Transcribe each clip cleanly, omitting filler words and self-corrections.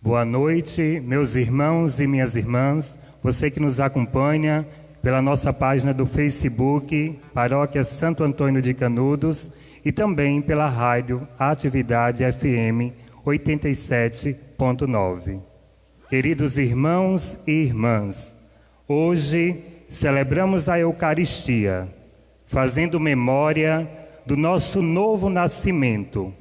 Boa noite, meus irmãos e minhas irmãs, você que nos acompanha pela nossa página do Facebook, Paróquia Santo Antônio de Canudos, e também pela rádio Atividade FM 87.9. Queridos irmãos e irmãs, hoje celebramos a Eucaristia, fazendo memória do nosso novo nascimento,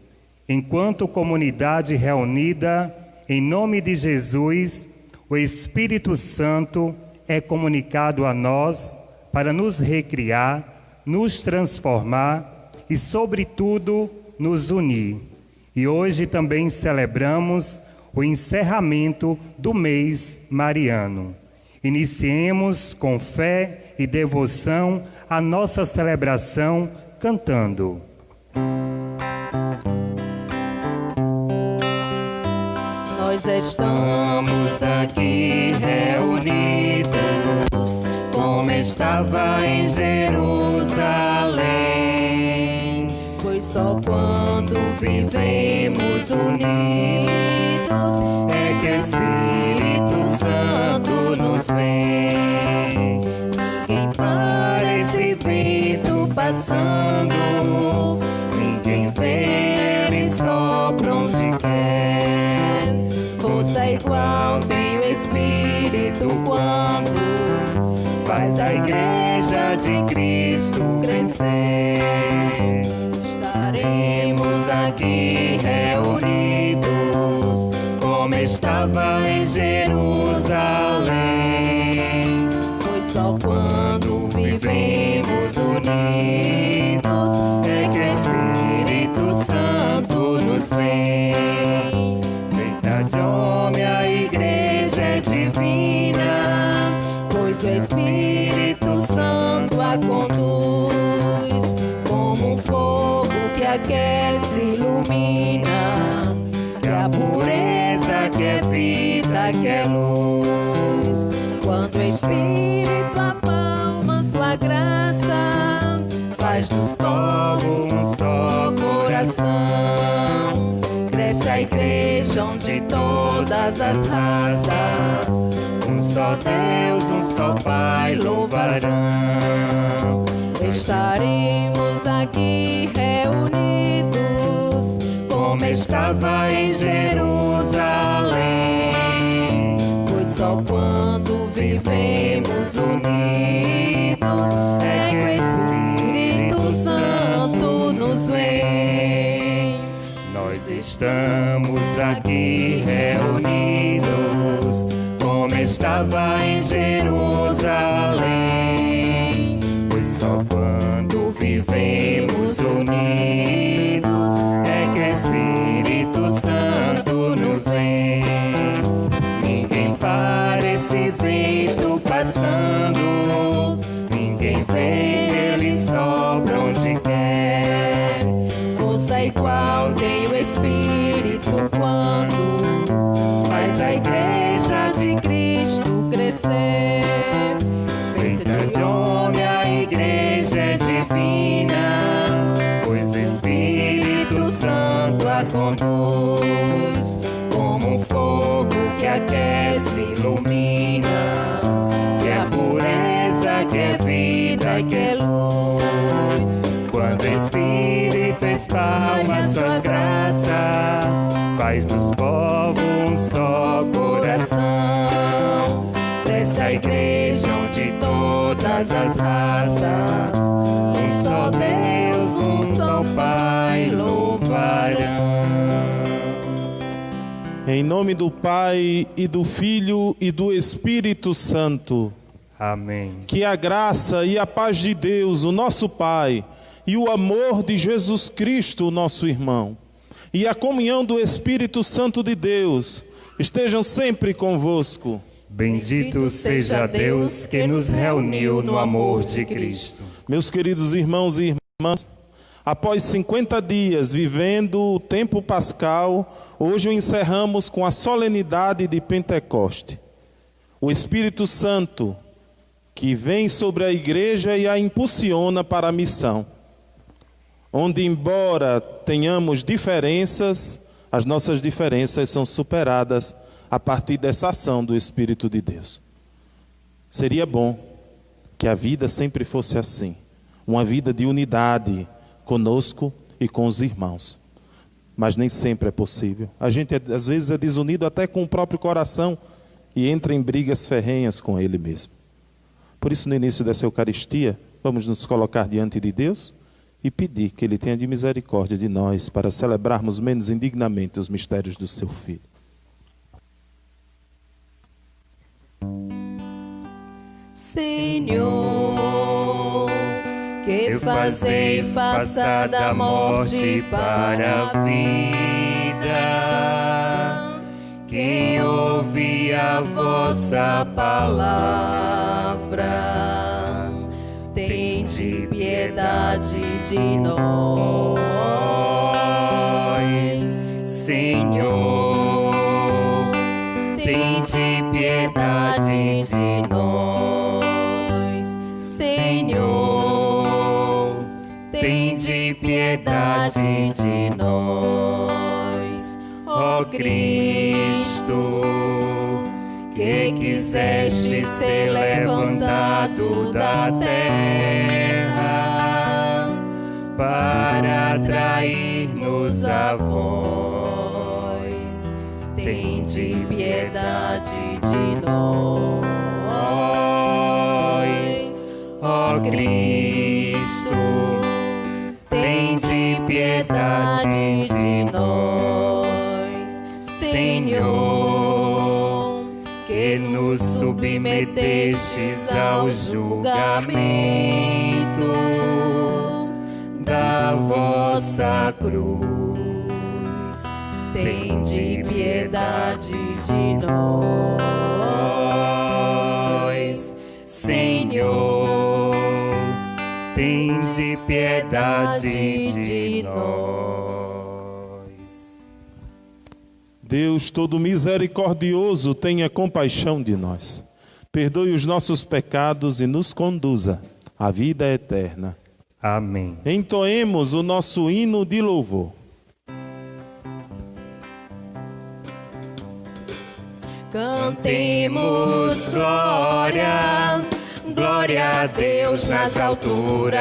enquanto comunidade reunida em nome de Jesus. O Espírito Santo é comunicado a nós para nos recriar, nos transformar e, sobretudo, nos unir. E hoje também celebramos o encerramento do mês mariano. Iniciemos com fé e devoção a nossa celebração cantando. Nós estamos aqui reunidos, como estava em Jerusalém. Pois só quando vivemos unidos é que o Espírito Santo nos vem. Ninguém para esse vento passando, ninguém vê, ele sopra onde quer. Força igual tem o Espírito quando faz a Igreja de Cristo crescer. Estaremos aqui reunidos, como estava em Jerusalém. Pois só quando vivemos unidos é que o Espírito Santo nos vem. Verdade, homem, a Igreja é divina, pois o Espírito Santo a conduz, como um fogo que aquece e ilumina, que a pureza, que é vida, que é luz. Quando o Espírito apalma sua graça, faz dos povos um só coração. Cresce a Igreja onde todas as raças, um só Deus, um só Pai louvarão. Estaremos aqui reunidos, como estava em Jerusalém. Pois só quando vivemos unidos é que o Espírito Santo nos vem. Nós estamos aqui reunidos, como estava em Jerusalém. Pois só quando vivemos unidos é que o Espírito Santo nos vem. Ninguém para esse vento passando, ninguém vê, ele sopra onde quer. Força igual tem o Espírito quando faz a Igreja de Cristo crescer. Feita de homem, a Igreja é divina, pois o Espírito Santo a conduz, como um fogo que aquece e ilumina, que é a pureza, que é vida, que é luz. Quando o Espírito espalma suas graças, faz dos povos um só coração. Desce a Igreja onde todas as raças, um só Deus, um só Pai louvarão. Em nome do Pai, e do Filho, e do Espírito Santo. Amém. Que a graça e a paz de Deus, o nosso Pai, e o amor de Jesus Cristo, o nosso irmão, e a comunhão do Espírito Santo de Deus, estejam sempre convosco. Bendito seja Deus que nos reuniu no amor de Cristo. Meus queridos irmãos e irmãs, após 50 dias vivendo o tempo pascal, hoje o encerramos com a solenidade de Pentecoste. O Espírito Santo, que vem sobre a Igreja e a impulsiona para a missão. Onde, embora tenhamos diferenças, as nossas diferenças são superadas a partir dessa ação do Espírito de Deus. Seria bom que a vida sempre fosse assim, uma vida de unidade conosco e com os irmãos. Mas nem sempre é possível. A gente às vezes é desunido até com o próprio coração e entra em brigas ferrenhas com ele mesmo. Por isso, no início dessa Eucaristia, vamos nos colocar diante de Deus e pedir que Ele tenha de misericórdia de nós para celebrarmos menos indignamente os mistérios do Seu Filho. Senhor, que fazeis passar da morte para a vida, quem ouve a vossa palavra, tende piedade de nós, Senhor, tende piedade de nós, Senhor, tende piedade de nós, ó Cristo, que quiseste ser levantado da terra para atrair-nos a vós, tende piedade de nós, ó Cristo, tende piedade de nós, Senhor, que nos submetestes ao julgamento da vossa cruz, tende piedade de nós, Senhor, tende piedade de nós. Deus todo misericordioso, tenha compaixão de nós. Perdoe os nossos pecados e nos conduza à vida eterna. Amém. Entoemos o nosso hino de louvor. Cantemos glória, glória a Deus nas alturas.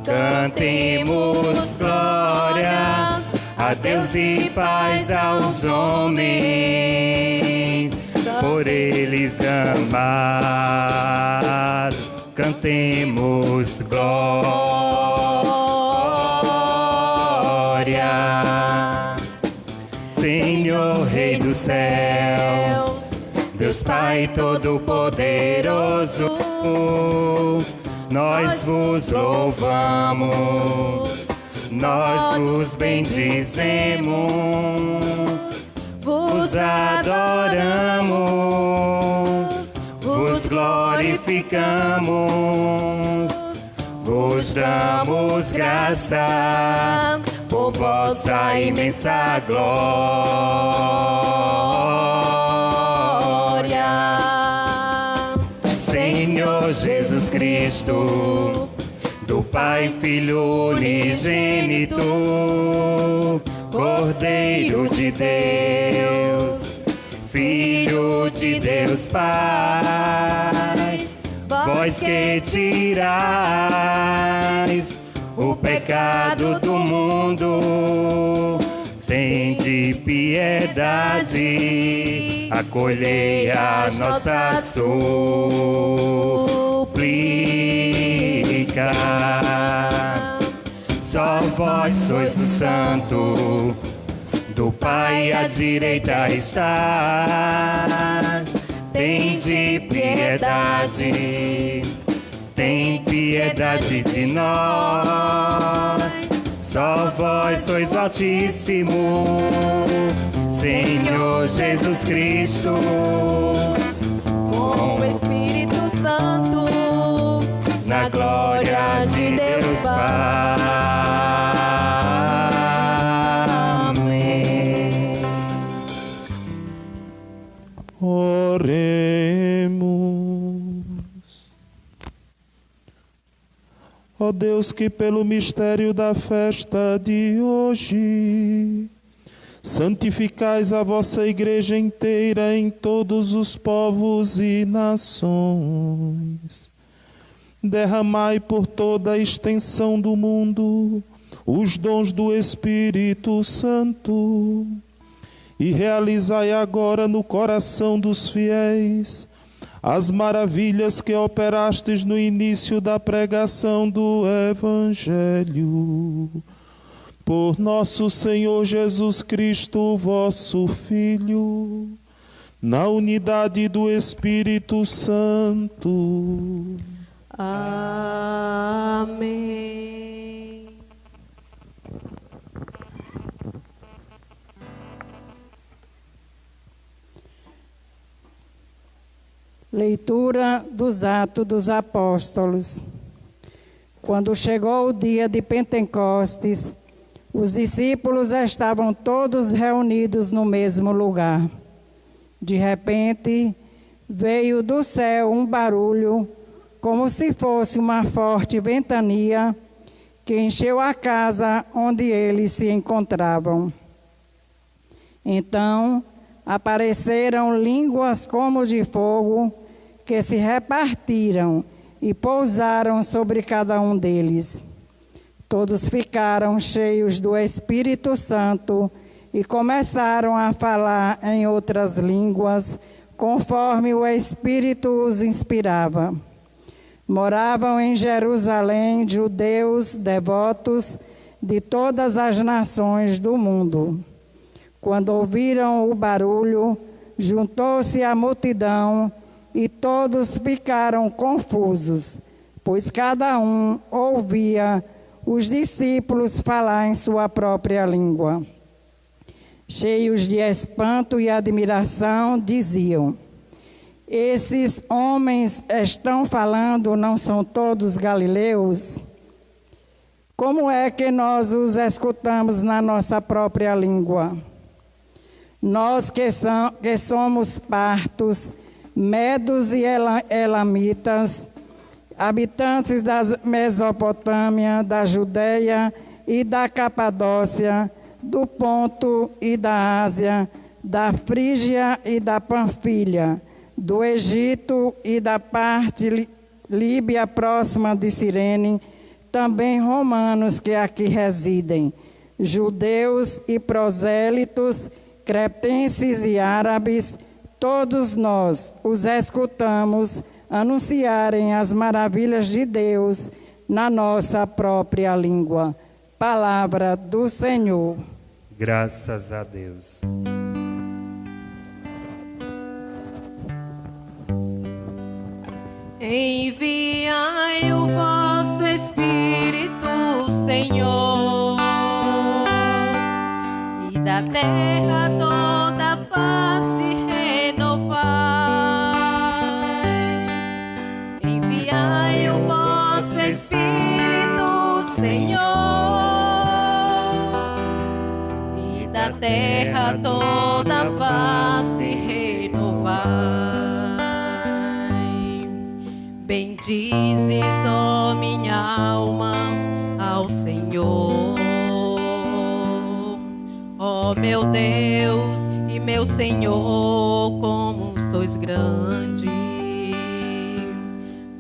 Cantemos glória a Deus e paz aos homens, por eles amar. Cantemos glória, Senhor Rei dos céus, Deus Pai Todo-Poderoso, nós vos louvamos, nós vos bendizemos, vos adoramos, vos glorificamos, vos damos graça por vossa imensa glória. Senhor Jesus Cristo, do Pai, Filho unigênito, Cordeiro de Deus, Filho de Deus Pai, vós que tirais o pecado do mundo, tende piedade, acolhei a nossa súplica. Só vós sois o Santo, do Pai à direita estás, tende piedade, tem piedade de nós. Só vós sois o Altíssimo, Senhor Jesus Cristo, com o Espírito Santo, na glória de Deus Pai. Amém. Oremos. Ó Deus, que pelo mistério da festa de hoje santificais a vossa igreja inteira em todos os povos e nações. Derramai por toda a extensão do mundo os dons do Espírito Santo e realizai agora no coração dos fiéis as maravilhas que operastes no início da pregação do Evangelho. Por nosso Senhor Jesus Cristo, vosso Filho, na unidade do Espírito Santo. Amém. Leitura dos Atos dos Apóstolos. Quando chegou o dia de Pentecostes, os discípulos estavam todos reunidos no mesmo lugar. De repente, veio do céu um barulho, como se fosse uma forte ventania, que encheu a casa onde eles se encontravam. Então, apareceram línguas como de fogo, que se repartiram e pousaram sobre cada um deles. Todos ficaram cheios do Espírito Santo e começaram a falar em outras línguas, conforme o Espírito os inspirava. Moravam em Jerusalém judeus devotos de todas as nações do mundo. Quando ouviram o barulho, juntou-se a multidão e todos ficaram confusos, pois cada um ouvia os discípulos falar em sua própria língua. Cheios de espanto e admiração, diziam: esses homens estão falando, não são todos galileus? Como é que nós os escutamos na nossa própria língua? Nós que somos partos, medos e elamitas, habitantes da Mesopotâmia, da Judeia e da Capadócia, do Ponto e da Ásia, da Frígia e da Panfilha, do Egito e da parte líbia próxima de Cirene, também romanos que aqui residem, judeus e prosélitos, cretenses e árabes, todos nós os escutamos anunciarem as maravilhas de Deus na nossa própria língua. Palavra do Senhor. Graças a Deus. Enviai o vosso Espírito, Senhor, e da terra toda a face renovai. Enviai o vosso Espírito, Senhor, e da terra toda a face renovai. Bendizes, ó minha alma, ao Senhor. Ó meu Deus e meu Senhor, como sois grande.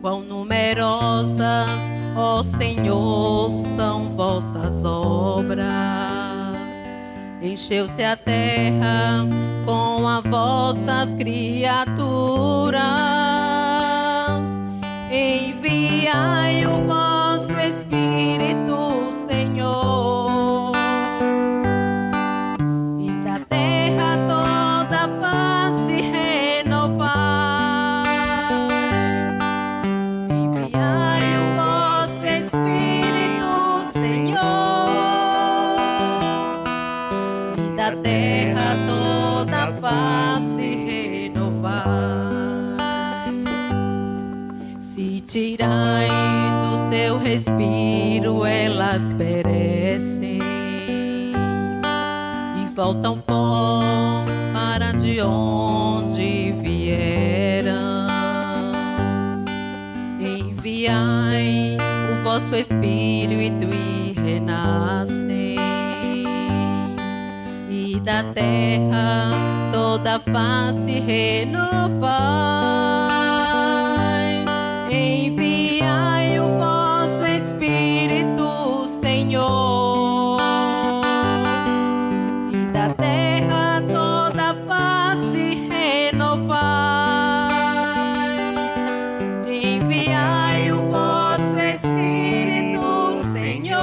Quão numerosas, ó Senhor, são vossas obras. Encheu-se a terra com as vossas criaturas. Enviai o vosso Espírito, Senhor, e da terra toda a face renovai. Enviai o vosso Espírito, Senhor, e da terra toda a face renovai. Tirai do seu respiro, elas perecem e voltam pó para de onde vieram. Enviai o vosso Espírito e renascem, e e da terra toda face renovai. Enviai o vosso Espírito, Senhor, e da terra toda face renovai. Enviai o vosso Espírito, Senhor,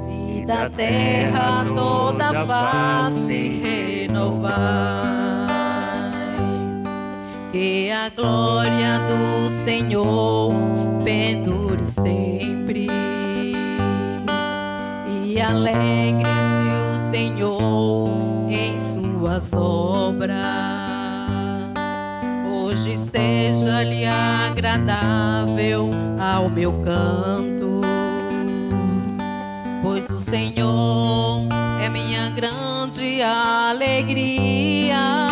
e da terra toda face renovai. Que a glória do Senhor pendure sempre, e alegre-se o Senhor em suas obras. Hoje seja-lhe agradável ao meu canto, pois o Senhor é minha grande alegria.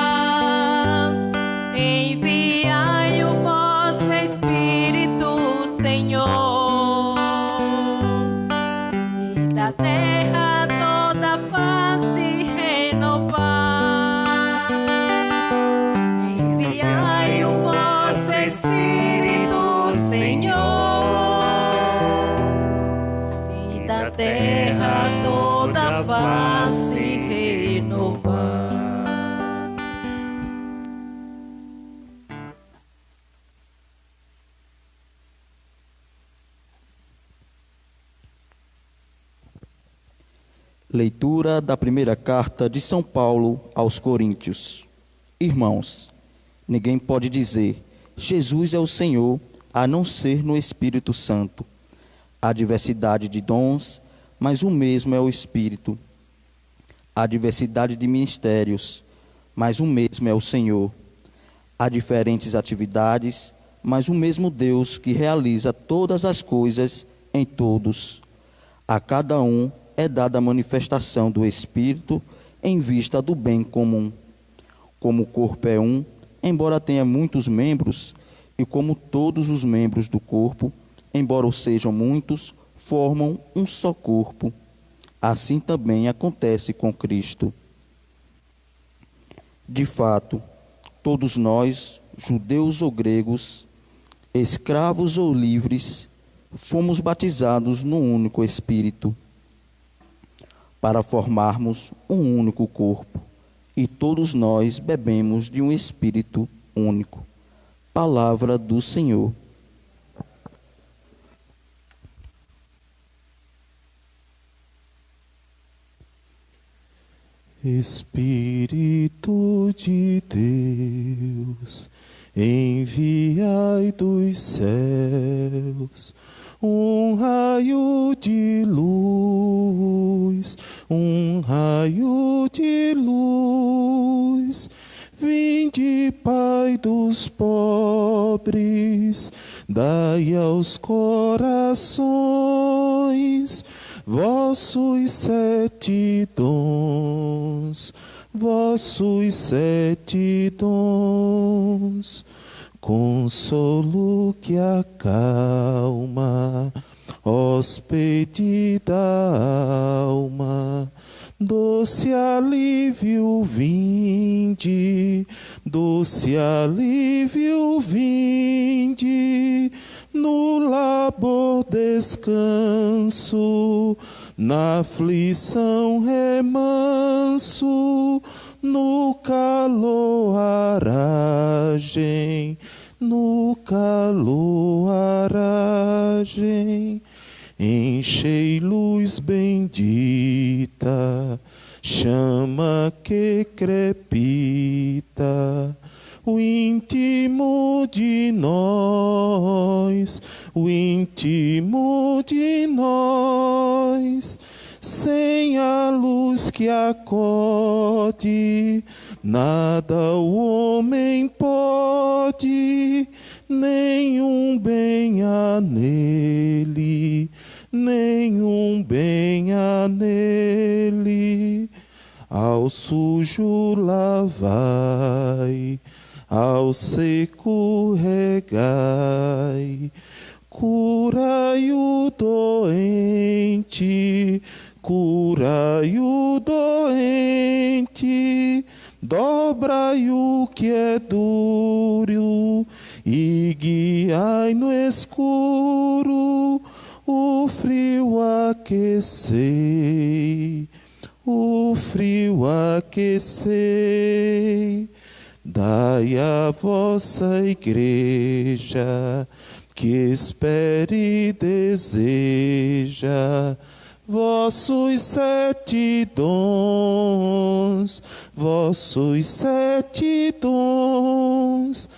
Enviai o vosso Espírito, Senhor, e da terra toda face renovai. Enviai o vosso Espírito, Senhor, e da terra toda face renovai. Leitura da primeira carta de São Paulo aos Coríntios. Irmãos, ninguém pode dizer, Jesus é o Senhor, a não ser no Espírito Santo. Há diversidade de dons, mas o mesmo é o Espírito. Há diversidade de ministérios, mas o mesmo é o Senhor. Há diferentes atividades, mas o mesmo Deus que realiza todas as coisas em todos. A cada um é dada a manifestação do Espírito em vista do bem comum. Como o corpo é um, embora tenha muitos membros, e como todos os membros do corpo, embora sejam muitos, formam um só corpo. Assim também acontece com Cristo. De fato, todos nós, judeus ou gregos, escravos ou livres, fomos batizados num único Espírito, para formarmos um único corpo, e todos nós bebemos de um Espírito único. Palavra do Senhor. Espírito de Deus, enviai dos céus um raio de luz, um raio de luz. Vinde, Pai dos pobres, dai aos corações vossos 7 dons, vossos 7 dons. Consolo que acalma, hóspede da alma, doce alívio vinde, doce alívio vinde, no labor descanso, na aflição remanso, no calor aragem, no calor aragem. Enchei luz bendita, chama que crepita, o íntimo de nós, o íntimo de nós. Sem a luz que acode, nada o homem pode, nenhum bem há nele, nenhum bem há nele. Ao sujo lavai, ao seco regai, curai o doente, curai o doente, dobrai o que é duro e guiai no escuro, o frio aquecei, o frio aquecei. Dai à vossa igreja, que espere e deseja vossos 7 dons, vossos 7 dons.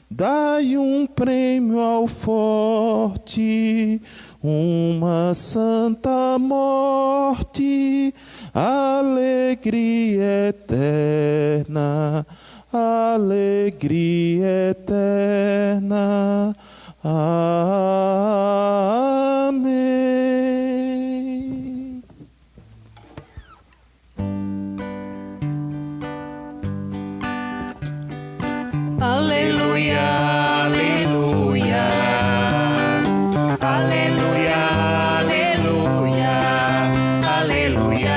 Dai um prêmio ao forte, uma santa morte, alegria eterna, alegria eterna. Amém. Aleluia, aleluia, aleluia, aleluia,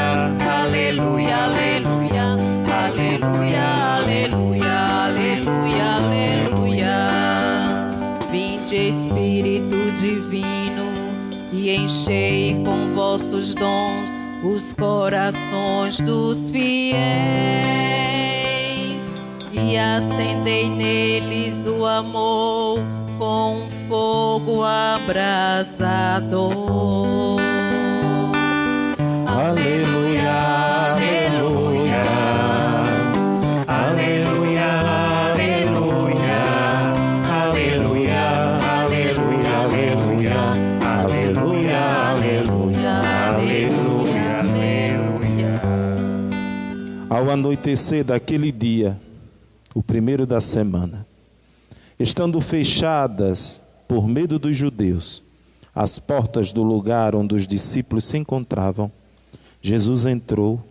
aleluia, aleluia, aleluia, aleluia, aleluia, aleluia. Vinde, Espírito Divino, e enchei com vossos dons os corações dos fiéis, e acendei neles o amor com um fogo abrasador. Aleluia, aleluia, aleluia, aleluia, aleluia, aleluia, aleluia, aleluia, aleluia, aleluia. Ao anoitecer daquele dia, o primeiro da semana, estando fechadas, por medo dos judeus, as portas do lugar onde os discípulos se encontravam, Jesus entrou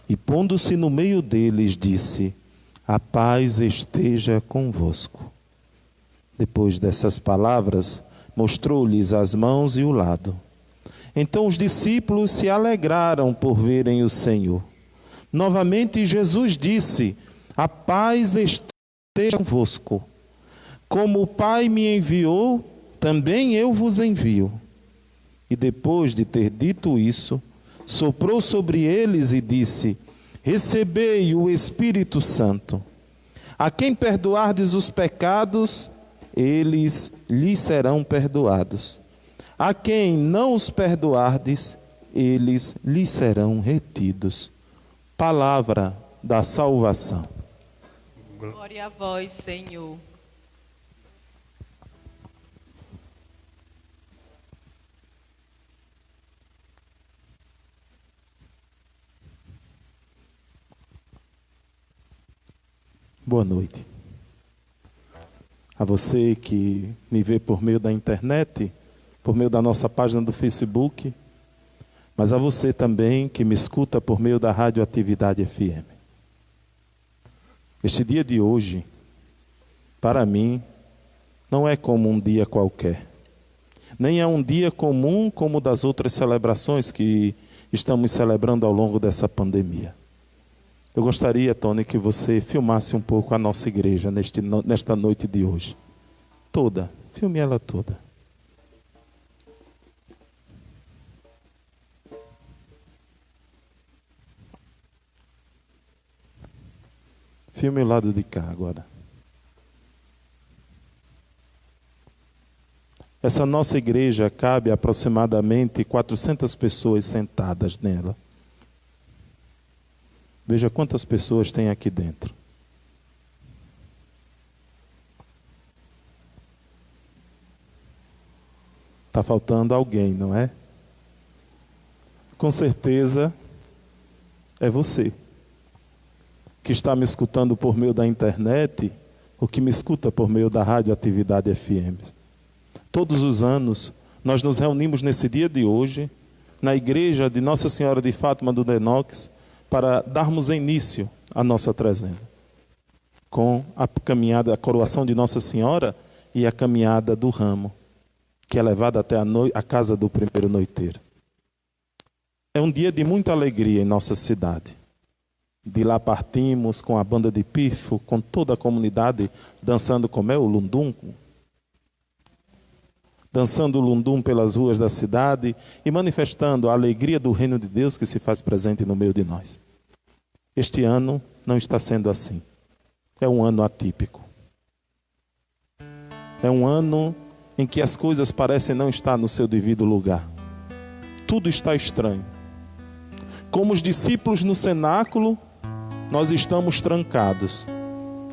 e, pondo-se no meio deles, disse: a paz esteja convosco. Depois dessas palavras, mostrou-lhes as mãos e o lado. Então os discípulos se alegraram por verem o Senhor. Novamente Jesus disse: a paz esteja convosco. Como o Pai me enviou, também eu vos envio. E depois de ter dito isso, soprou sobre eles e disse: recebei o Espírito Santo. A quem perdoardes os pecados, eles lhes serão perdoados. A quem não os perdoardes, eles lhes serão retidos. Palavra da salvação. Glória a vós, Senhor. Boa noite. A você que me vê por meio da internet, por meio da nossa página do Facebook, mas a você também que me escuta por meio da Rádio Atividade FM. Este dia de hoje, para mim, não é como um dia qualquer. Nem é um dia comum como das outras celebrações que estamos celebrando ao longo dessa pandemia. Eu gostaria, Tony, que você filmasse um pouco a nossa igreja nesta noite de hoje. Toda. Filme ela toda. Filme o lado de cá agora. Essa nossa igreja cabe aproximadamente 400 pessoas sentadas nela. Veja quantas pessoas tem aqui dentro. Está faltando alguém, não é? Com certeza é você que está me escutando por meio da internet, ou que me escuta por meio da Rádio Atividade FM. Todos os anos, nós nos reunimos nesse dia de hoje, na igreja de Nossa Senhora de Fátima do Denox, para darmos início à nossa trezena, com a caminhada, a coroação de Nossa Senhora e a caminhada do ramo, que é levada até a casa do primeiro noiteiro. É um dia de muita alegria em nossa cidade. De lá partimos com a banda de pifo, com toda a comunidade dançando como é o lundum. Dançando o lundum pelas ruas da cidade e manifestando a alegria do reino de Deus que se faz presente no meio de nós. Este ano não está sendo assim. É um ano atípico. É um ano em que as coisas parecem não estar no seu devido lugar. Tudo está estranho. Como os discípulos no cenáculo, nós estamos trancados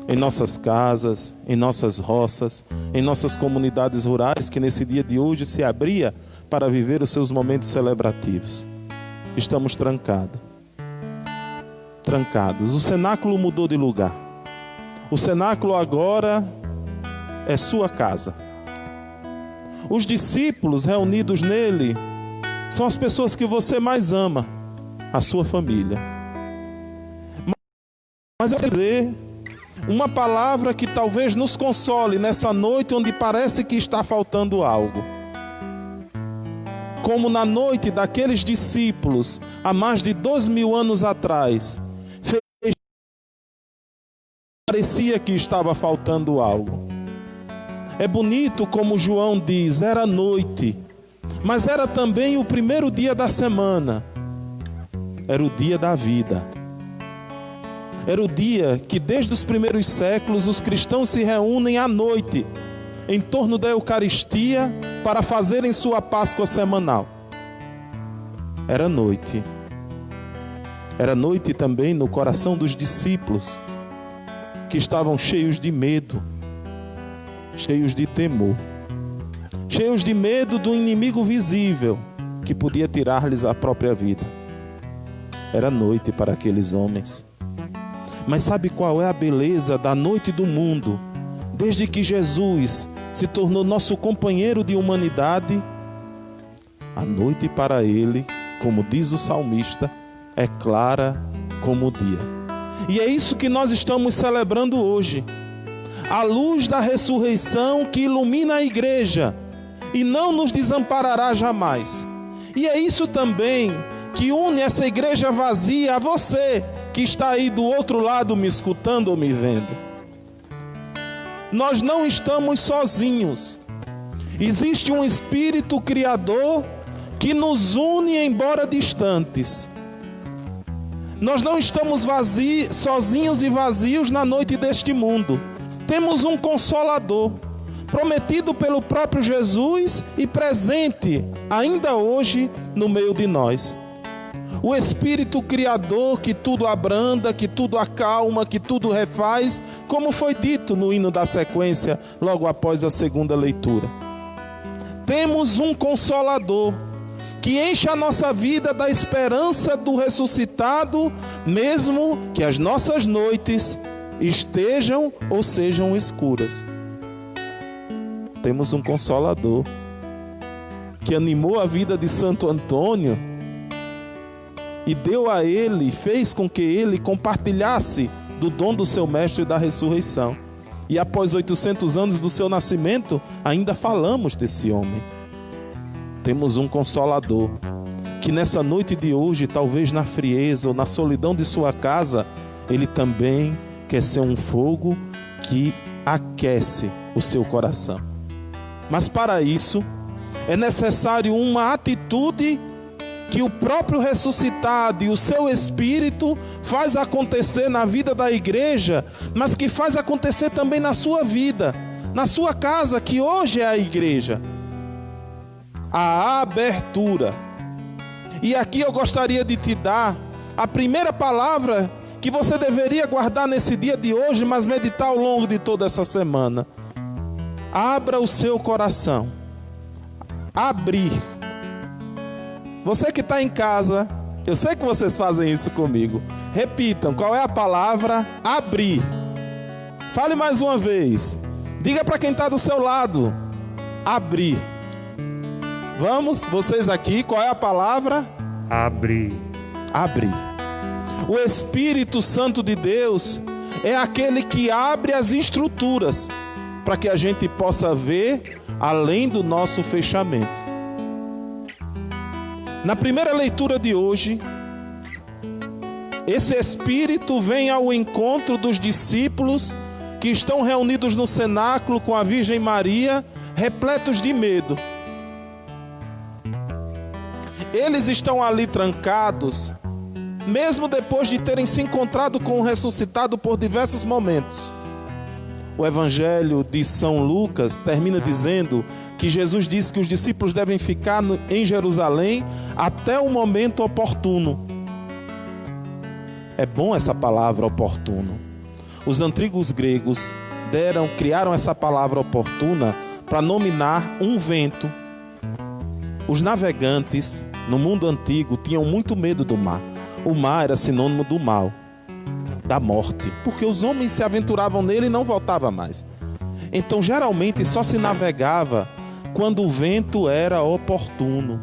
em nossas casas, em nossas roças, em nossas comunidades rurais, que nesse dia de hoje se abria para viver os seus momentos celebrativos. Estamos trancados. O cenáculo mudou de lugar. O cenáculo agora é sua casa. Os discípulos reunidos nele são as pessoas que você mais ama, a sua família. Mas eu quero dizer uma palavra que talvez nos console nessa noite onde parece que está faltando algo. Como na noite daqueles discípulos, há mais de 2000 anos atrás, parecia que estava faltando algo. É bonito como João diz, era noite, mas era também o primeiro dia da semana. Era o dia da vida. Era o dia que desde os primeiros séculos os cristãos se reúnem à noite em torno da Eucaristia para fazerem sua Páscoa semanal. Era noite. Era noite também no coração dos discípulos, que estavam cheios de medo, cheios de temor, cheios de medo do inimigo visível que podia tirar-lhes a própria vida. Era noite para aqueles homens. Mas sabe qual é a beleza da noite do mundo? Desde que Jesus se tornou nosso companheiro de humanidade, a noite para ele, como diz o salmista, é clara como o dia. E é isso que nós estamos celebrando hoje. A luz da ressurreição que ilumina a igreja e não nos desamparará jamais. E é isso também que une essa igreja vazia a você que está aí do outro lado me escutando ou me vendo. Nós não estamos sozinhos. Existe um Espírito Criador que nos une embora distantes. Nós não estamos sozinhos e vazios na noite deste mundo. Temos um Consolador, prometido pelo próprio Jesus e presente ainda hoje no meio de nós. O Espírito Criador que tudo abranda, que tudo acalma, que tudo refaz, como foi dito no hino da sequência, logo após a segunda leitura. Temos um Consolador que enche a nossa vida da esperança do ressuscitado, mesmo que as nossas noites estejam ou sejam escuras. Temos um Consolador que animou a vida de Santo Antônio e deu a ele, fez com que ele compartilhasse do dom do seu mestre da ressurreição. E após 800 anos do seu nascimento, ainda falamos desse homem. Temos um Consolador que nessa noite de hoje, talvez na frieza ou na solidão de sua casa, ele também quer ser um fogo que aquece o seu coração. Mas para isso é necessário uma atitude que o próprio ressuscitado e o seu Espírito faz acontecer na vida da igreja, mas que faz acontecer também na sua vida, na sua casa, que hoje é a igreja. A abertura. E aqui eu gostaria de te dar a primeira palavra que você deveria guardar nesse dia de hoje, mas meditar ao longo de toda essa semana. Abra o seu coração. Abrir. Você que está em casa, eu sei que vocês fazem isso comigo. Repitam, qual é a palavra? Abrir. Fale mais uma vez. Diga para quem está do seu lado. Abrir. Vamos, vocês aqui, qual é a palavra? Abrir. Abrir. O Espírito Santo de Deus é aquele que abre as estruturas para que a gente possa ver além do nosso fechamento. Na primeira leitura de hoje, esse Espírito vem ao encontro dos discípulos que estão reunidos no cenáculo com a Virgem Maria, repletos de medo. Eles estão ali trancados, mesmo depois de terem se encontrado com o ressuscitado por diversos momentos. O Evangelho de São Lucas termina dizendo que Jesus disse que os discípulos devem ficar em Jerusalém até o momento oportuno. É bom essa palavra oportuno. Os antigos gregos criaram essa palavra oportuna para nominar um vento. Os navegantes no mundo antigo tinham muito medo do mar. O mar era sinônimo do mal, da morte, porque os homens se aventuravam nele e não voltavam mais. Então geralmente só se navegava quando o vento era oportuno.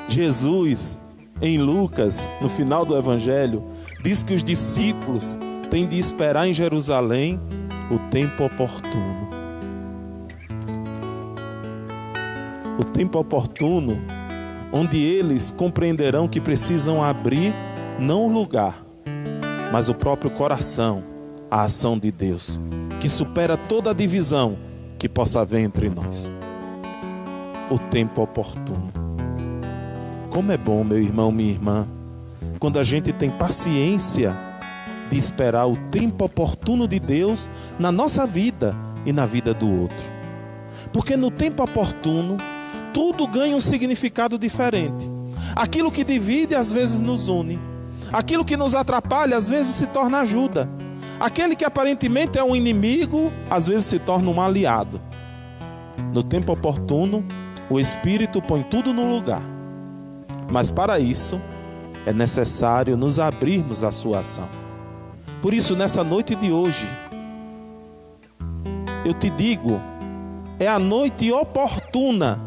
Jesus, em Lucas, no final do Evangelho, diz que os discípulos têm de esperar em Jerusalém o tempo oportuno. O tempo oportuno, onde eles compreenderão que precisam abrir não o lugar, mas o próprio coração, a ação de Deus, que supera toda a divisão que possa haver entre nós. O tempo oportuno. Como é bom, meu irmão, minha irmã, quando a gente tem paciência de esperar o tempo oportuno de Deus na nossa vida e na vida do outro. Porque no tempo oportuno, tudo ganha um significado diferente. Aquilo que divide, às vezes nos une. Aquilo que nos atrapalha, às vezes se torna ajuda. Aquele que aparentemente é um inimigo, às vezes se torna um aliado. No tempo oportuno, o Espírito põe tudo no lugar. Mas para isso, é necessário nos abrirmos à sua ação. Por isso, nessa noite de hoje, eu te digo, é a noite oportuna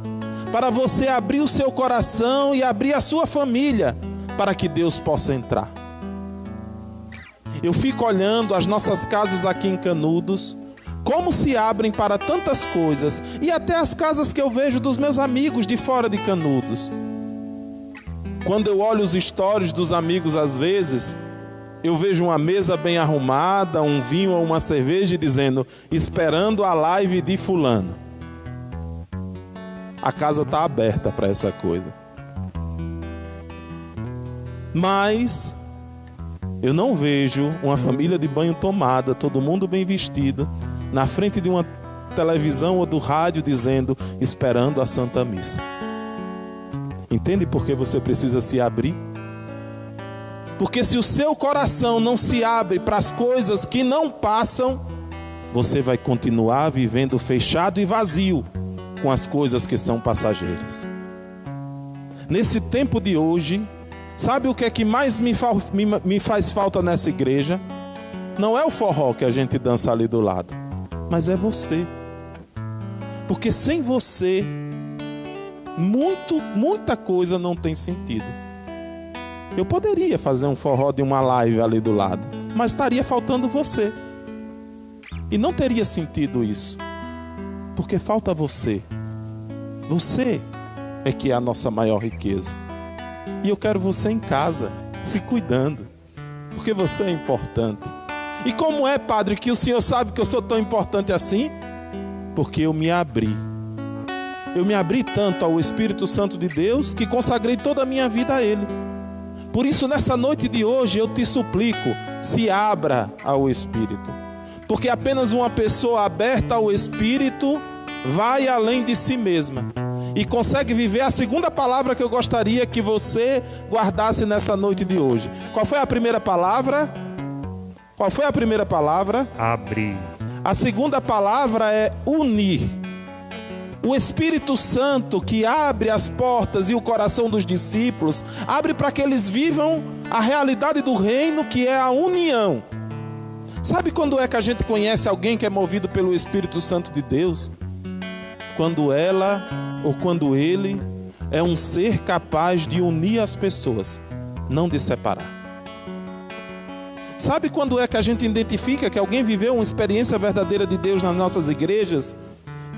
para você abrir o seu coração e abrir a sua família para que Deus possa entrar. Eu fico olhando as nossas casas aqui em Canudos, como se abrem para tantas coisas, e até as casas que eu vejo dos meus amigos de fora de Canudos. Quando eu olho os stories dos amigos, às vezes, eu vejo uma mesa bem arrumada, um vinho ou uma cerveja dizendo, esperando a live de fulano. A casa está aberta para essa coisa. Mas eu não vejo uma família de banho tomada, todo mundo bem vestido, na frente de uma televisão ou do rádio dizendo, esperando a Santa Missa. Entende por que você precisa se abrir? Porque se o seu coração não se abre para as coisas que não passam, você vai continuar vivendo fechado e vazio com as coisas que são passageiras. Nesse tempo de hoje, sabe o que é que mais me faz falta nessa igreja? Não é o forró que a gente dança ali do lado, mas é você. Porque sem você, muita coisa não tem sentido. Eu poderia fazer um forró de uma live ali do lado, mas estaria faltando você. E não teria sentido isso, porque falta você. Você é que é a nossa maior riqueza. E eu quero você em casa, se cuidando, porque você é importante. E como é, Padre, que o Senhor sabe que eu sou tão importante assim? Porque eu me abri. Eu me abri tanto ao Espírito Santo de Deus que consagrei toda a minha vida a Ele. Por isso, nessa noite de hoje, eu te suplico, se abra ao Espírito. Porque apenas uma pessoa aberta ao Espírito vai além de si mesma e consegue viver a segunda palavra que eu gostaria que você guardasse nessa noite de hoje. Qual foi a primeira palavra? Qual foi a primeira palavra? Abrir. A segunda palavra é unir. O Espírito Santo que abre as portas e o coração dos discípulos, abre para que eles vivam a realidade do reino, que é a união. Sabe quando é que a gente conhece alguém que é movido pelo Espírito Santo de Deus? Quando ela ou quando ele é um ser capaz de unir as pessoas, não de separar. Sabe quando é que a gente identifica que alguém viveu uma experiência verdadeira de Deus nas nossas igrejas?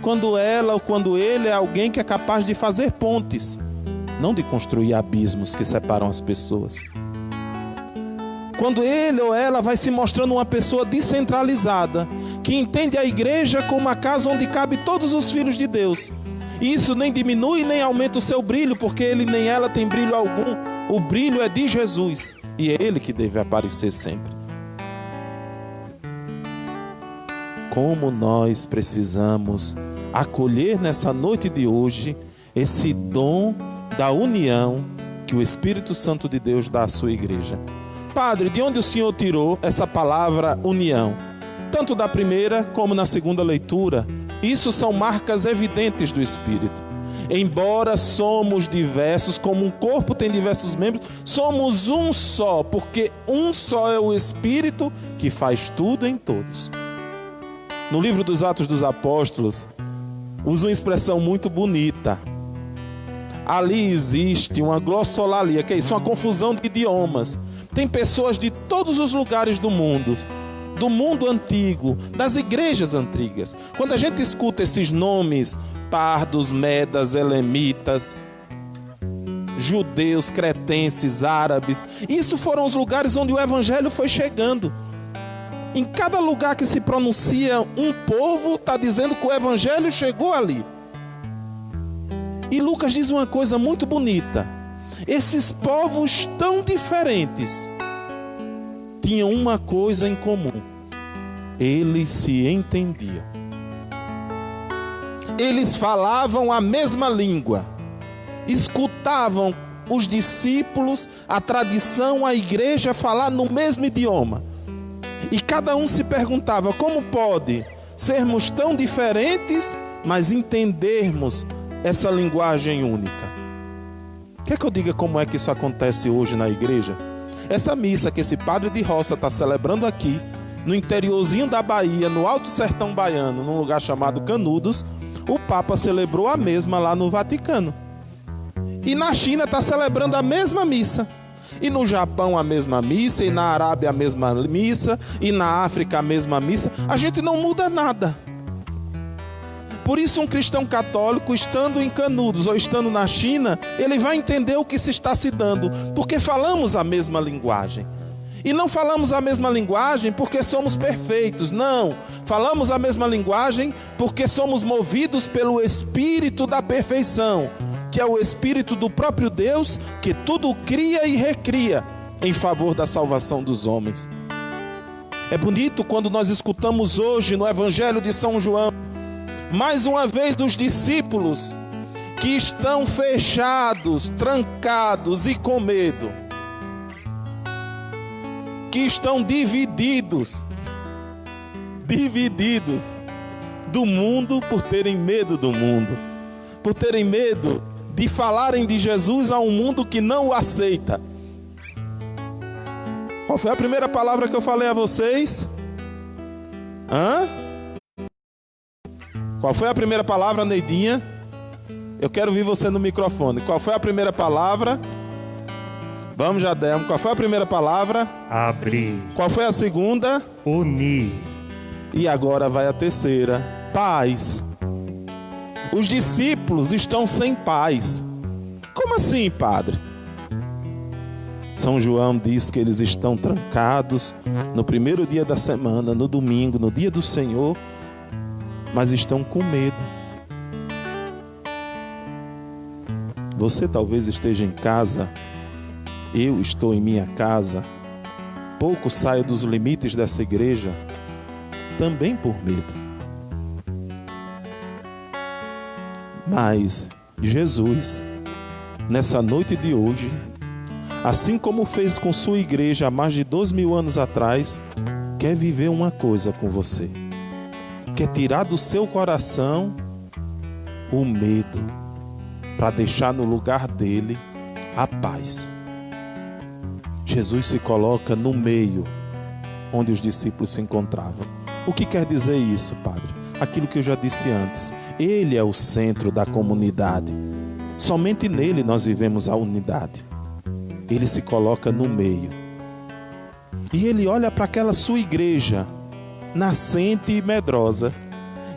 quando ela ou quando ele é alguém que é capaz de fazer pontes, não de construir abismos que separam as pessoas. Quando ele ou ela vai se mostrando uma pessoa descentralizada, que entende a igreja como uma casa onde cabe todos os filhos de Deus. E isso nem diminui nem aumenta o seu brilho, porque ele nem ela tem brilho algum. O brilho é de Jesus e é ele que deve aparecer sempre. Como nós precisamos acolher nessa noite de hoje esse dom da união que o Espírito Santo de Deus dá à sua igreja. Padre, de onde o senhor tirou essa palavra união? Tanto da primeira como na segunda leitura. Isso são marcas evidentes do Espírito. Embora somos diversos, como um corpo tem diversos membros, somos um só, porque um só é o Espírito que faz tudo em todos. No livro dos Atos dos Apóstolos, usa uma expressão muito bonita. Ali existe uma glossolalia, que é isso? Uma confusão de idiomas. Tem pessoas de todos os lugares do mundo antigo, das igrejas antigas. Quando a gente escuta esses nomes, pardos, medas, elemitas, judeus, cretenses, árabes, isso foram os lugares onde o evangelho foi chegando. Em cada lugar que se pronuncia um povo, está dizendo que o evangelho chegou ali. E Lucas diz uma coisa muito bonita. Esses povos tão diferentes tinham uma coisa em comum: eles se entendiam. Eles falavam a mesma língua, escutavam os discípulos, a tradição, a igreja falar no mesmo idioma. E cada um se perguntava: como pode sermos tão diferentes, mas entendermos essa linguagem única? Quer que eu diga como é que isso acontece hoje na igreja? Essa missa que esse padre de roça está celebrando aqui, no interiorzinho da Bahia, no Alto Sertão Baiano, num lugar chamado Canudos, o Papa celebrou a mesma lá no Vaticano. E na China está celebrando a mesma missa. E no Japão a mesma missa, e na Arábia a mesma missa, e na África a mesma missa. A gente não muda nada. Por isso um cristão católico, estando em Canudos ou estando na China, ele vai entender o que se está se dando, porque falamos a mesma linguagem. E não falamos a mesma linguagem porque somos perfeitos, não. Falamos a mesma linguagem porque somos movidos pelo Espírito da perfeição, que é o Espírito do próprio Deus, que tudo cria e recria em favor da salvação dos homens. É bonito quando nós escutamos hoje no Evangelho de São João, mais uma vez dos discípulos que estão fechados, trancados e com medo, que estão divididos do mundo por terem medo do mundo, por terem medo de falarem de Jesus a um mundo que não o aceita. Qual foi a primeira palavra que eu falei a vocês? Qual foi a primeira palavra, Neidinha? Eu quero ouvir você no microfone. Qual foi a primeira palavra? Vamos, Jadelmo. Qual foi a primeira palavra? Abrir. Qual foi a segunda? Unir. E agora vai a terceira. Paz. Os discípulos estão sem paz. Como assim, padre? São João diz que eles estão trancados no primeiro dia da semana, no domingo, no dia do Senhor, mas estão com medo. Você talvez esteja em casa, eu estou em minha casa, pouco saio dos limites dessa igreja, também por medo. Mas Jesus, nessa noite de hoje, assim como fez com sua igreja há mais de 2000 anos atrás, quer viver uma coisa com você. Quer tirar do seu coração o medo, para deixar no lugar dele a paz. Jesus se coloca no meio onde os discípulos se encontravam. O que quer dizer isso, padre? Aquilo que eu já disse antes. Ele é o centro da comunidade. Somente nele nós vivemos a unidade. Ele se coloca no meio. E ele olha para aquela sua igreja, nascente e medrosa,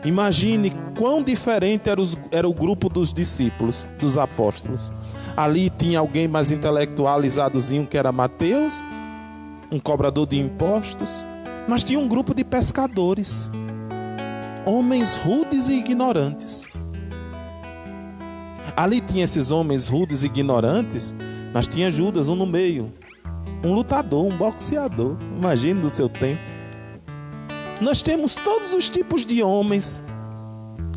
Imagine quão diferente era o grupo dos discípulos, dos apóstolos. Ali tinha alguém mais intelectualizadozinho, que era Mateus, um cobrador de impostos, mas tinha um grupo de pescadores, homens rudes e ignorantes. Ali tinha esses homens rudes e ignorantes, mas tinha Judas, um no meio, um lutador, um boxeador. Imagine do seu tempo. Nós temos todos os tipos de homens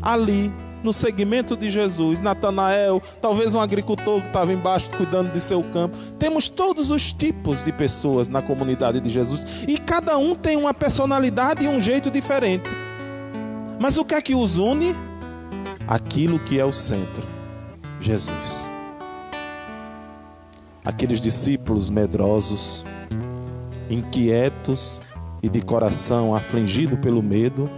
ali no segmento de Jesus. Natanael, talvez um agricultor que estava embaixo cuidando de seu campo. Temos todos os tipos de pessoas na comunidade de Jesus, e cada um tem uma personalidade e um jeito diferente. Mas o que é que os une? Aquilo que é o centro: Jesus. Aqueles discípulos medrosos, inquietos e de coração afligido pelo medo,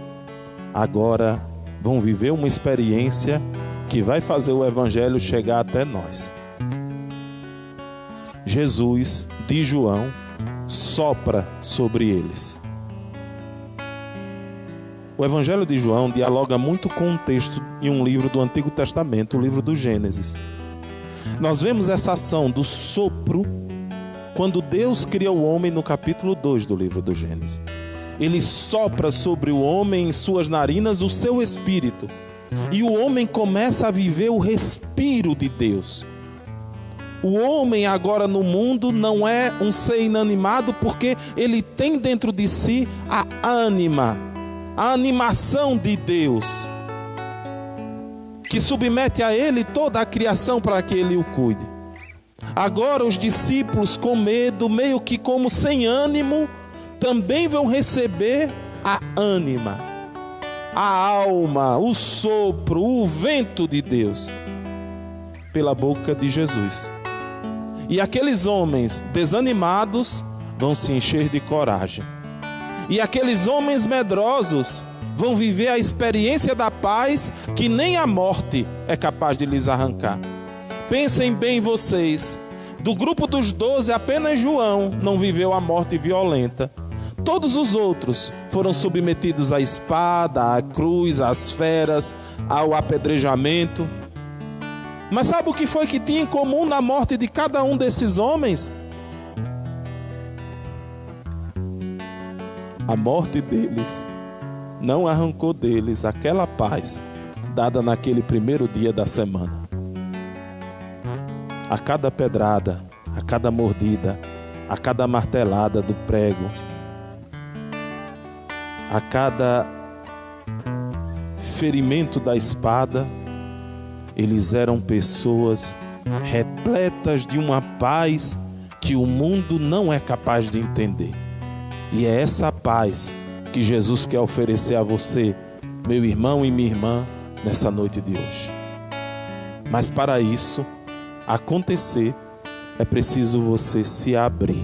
agora vão viver uma experiência que vai fazer o Evangelho chegar até nós. Jesus, de João, sopra sobre eles. O Evangelho de João dialoga muito com um texto em um livro do Antigo Testamento, o livro do Gênesis. Nós vemos essa ação do sopro quando Deus cria o homem no capítulo 2 do livro do Gênesis. Ele sopra sobre o homem em suas narinas o seu espírito, e o homem começa a viver o respiro de Deus. O homem agora no mundo não é um ser inanimado, porque ele tem dentro de si a ânima, a animação de Deus, que submete a ele toda a criação para que ele o cuide. Agora os discípulos, com medo, meio que como sem ânimo, também vão receber a ânima, a alma, o sopro, o vento de Deus pela boca de Jesus. E aqueles homens desanimados vão se encher de coragem. E aqueles homens medrosos vão viver a experiência da paz que nem a morte é capaz de lhes arrancar. Pensem bem vocês, do grupo dos 12, apenas João não viveu a morte violenta. Todos os outros foram submetidos à espada, à cruz, às feras, ao apedrejamento. Mas sabe o que foi que tinha em comum na morte de cada um desses homens? A morte deles não arrancou deles aquela paz dada naquele primeiro dia da semana. A cada pedrada, a cada mordida, a cada martelada do prego, a cada ferimento da espada, eles eram pessoas repletas de uma paz que o mundo não é capaz de entender. E é essa paz que Jesus quer oferecer a você, meu irmão e minha irmã, nessa noite de hoje. Mas para isso acontecer, é preciso você se abrir,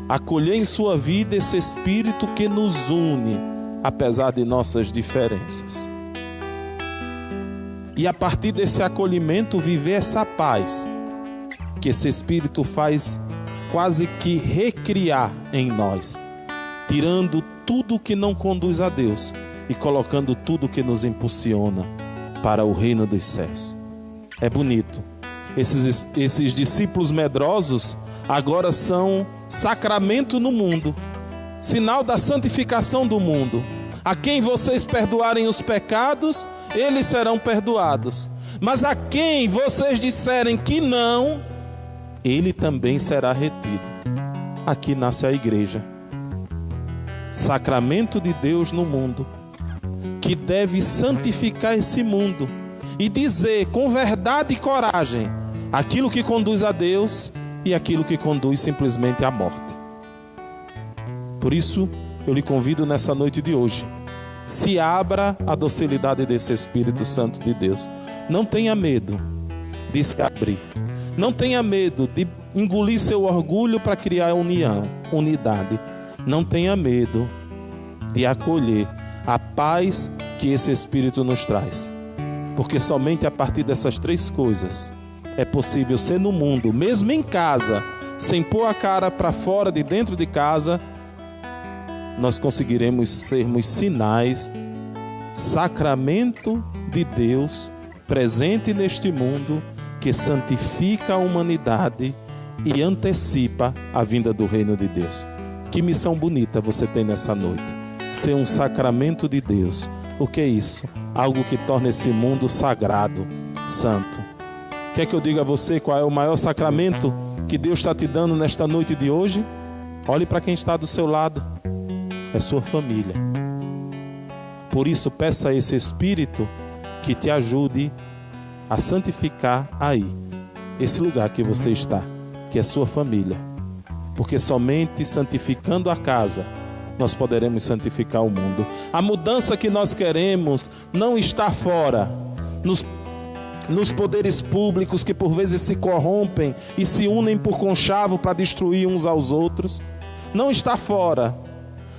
acolher em sua vida esse Espírito que nos une, apesar de nossas diferenças. E a partir desse acolhimento, viver essa paz que esse Espírito faz quase que recriar em nós, tirando tudo que não conduz a Deus e colocando tudo que nos impulsiona para o reino dos céus. É bonito. Esses discípulos medrosos agora são sacramento no mundo, sinal da santificação do mundo. A quem vocês perdoarem os pecados, eles serão perdoados. Mas a quem vocês disserem que não, ele também será retido. Aqui nasce a igreja, sacramento de Deus no mundo, que deve santificar esse mundo e dizer com verdade e coragem aquilo que conduz a Deus e aquilo que conduz simplesmente à morte. Por isso, eu lhe convido nessa noite de hoje, se abra à docilidade desse Espírito Santo de Deus. Não tenha medo de se abrir. Não tenha medo de engolir seu orgulho para criar unidade. Não tenha medo de acolher a paz que esse Espírito nos traz. Porque somente a partir dessas três coisas é possível ser no mundo, mesmo em casa, sem pôr a cara para fora de dentro de casa, nós conseguiremos sermos sinais, sacramento de Deus presente neste mundo, que santifica a humanidade e antecipa a vinda do reino de Deus. Que missão bonita você tem nessa noite. Ser um sacramento de Deus. O que é isso? Algo que torna esse mundo sagrado, santo. Quer que eu diga a você qual é o maior sacramento que Deus está te dando nesta noite de hoje? Olhe para quem está do seu lado. É sua família. Por isso, peça a esse Espírito que te ajude a santificar aí, esse lugar que você está, que é sua família. Porque somente santificando a casa, nós poderemos santificar o mundo. A mudança que nós queremos não está fora, nos poderes públicos que por vezes se corrompem e se unem por conchavo para destruir uns aos outros. Não está fora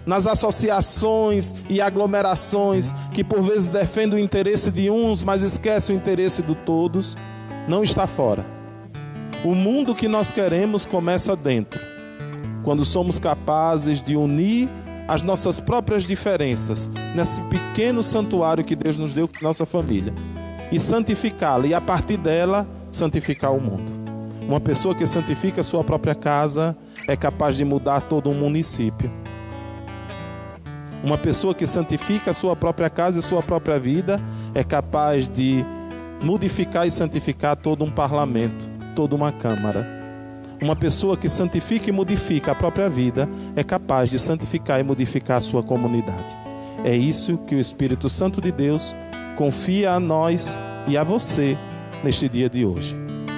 nas associações e aglomerações que por vezes defendem o interesse de uns, mas esquecem o interesse de todos. Não está fora. O mundo que nós queremos começa dentro, quando somos capazes de unir as nossas próprias diferenças nesse pequeno santuário que Deus nos deu, nossa família, e santificá-la, e a partir dela santificar o mundo. Uma pessoa que santifica a sua própria casa é capaz de mudar todo um município. Uma pessoa que santifica a sua própria casa e sua própria vida é capaz de modificar e santificar todo um parlamento, toda uma câmara. Uma pessoa que santifica e modifica a própria vida é capaz de santificar e modificar a sua comunidade. É isso que o Espírito Santo de Deus confia a nós e a você neste dia de hoje.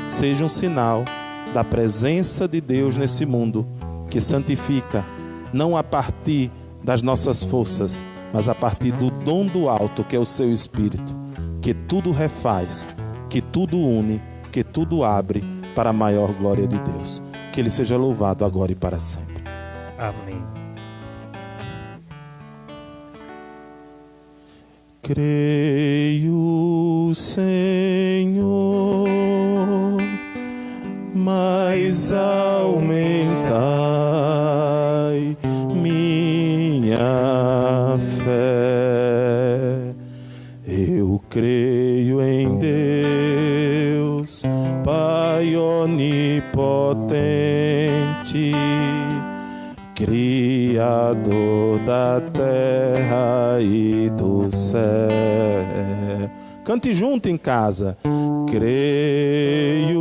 Seja um sinal da presença de Deus nesse mundo, que santifica, não a partir das nossas forças, mas a partir do dom do alto, que é o seu Espírito, que tudo refaz, que tudo une, que tudo abre para a maior glória de Deus. Que Ele seja louvado agora e para sempre. Amém. Creio, Senhor, mas aumentai minha fé. Eu creio em Deus, Pai onipotente, Criador da terra e do céu. Cante junto em casa. Creio,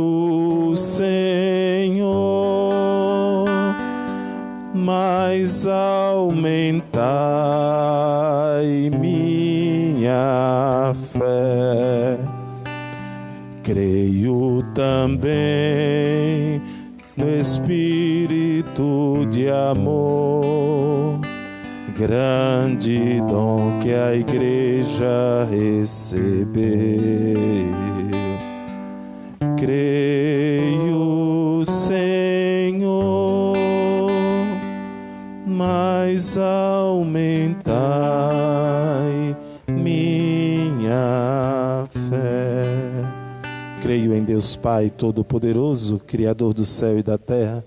Senhor, mas aumentai minha fé. Creio também no Espírito de amor, grande dom que a Igreja recebeu. Creio, Senhor, mas aumentai minha fé. Creio em Deus Pai Todo-Poderoso, Criador do céu e da terra,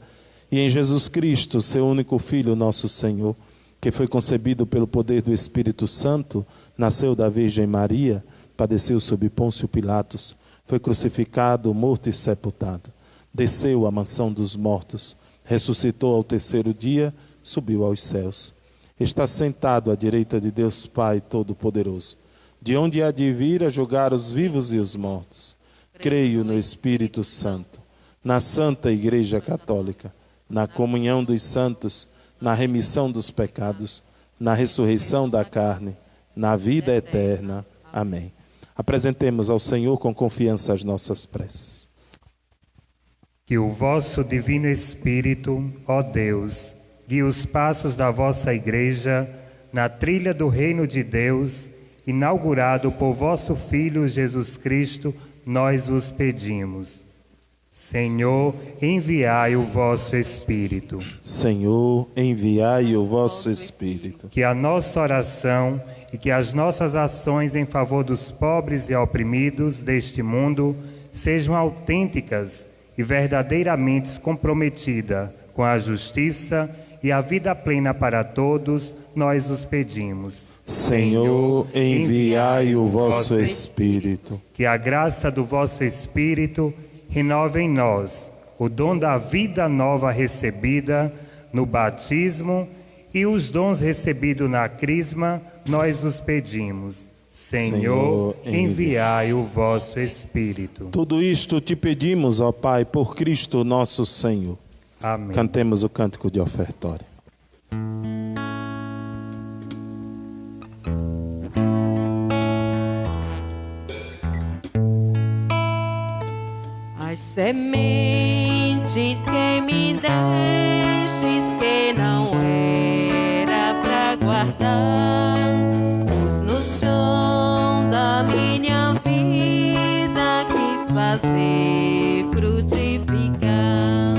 e em Jesus Cristo, seu único Filho, nosso Senhor, que foi concebido pelo poder do Espírito Santo, nasceu da Virgem Maria, padeceu sob Pôncio Pilatos, foi crucificado, morto e sepultado, desceu à mansão dos mortos, ressuscitou ao terceiro dia, subiu aos céus. Está sentado à direita de Deus Pai Todo-Poderoso, de onde há de vir a julgar os vivos e os mortos. Creio no Espírito Santo, na Santa Igreja Católica, na comunhão dos santos, na remissão dos pecados, na ressurreição da carne, na vida eterna. Amém. Apresentemos ao Senhor com confiança as nossas preces. Que o vosso Divino Espírito, ó Deus, guie os passos da vossa Igreja na trilha do reino de Deus, inaugurado por vosso Filho Jesus Cristo, nós vos pedimos. Senhor, enviai o vosso Espírito. Senhor, enviai o vosso Espírito. Que a nossa oração e que as nossas ações em favor dos pobres e oprimidos deste mundo sejam autênticas e verdadeiramente comprometidas com a justiça e a vida plena para todos, nós os pedimos. Senhor, enviai o vosso Espírito. Que a graça do vosso Espírito renove em nós o dom da vida nova recebida no batismo e os dons recebidos na crisma, nós os pedimos. Senhor, enviai o vosso Espírito. Tudo isto te pedimos, ó Pai, por Cristo nosso Senhor. Amém. Cantemos o cântico de ofertório. As sementes que me destes que não era pra guardar, no chão da minha vida quis fazer frutificar.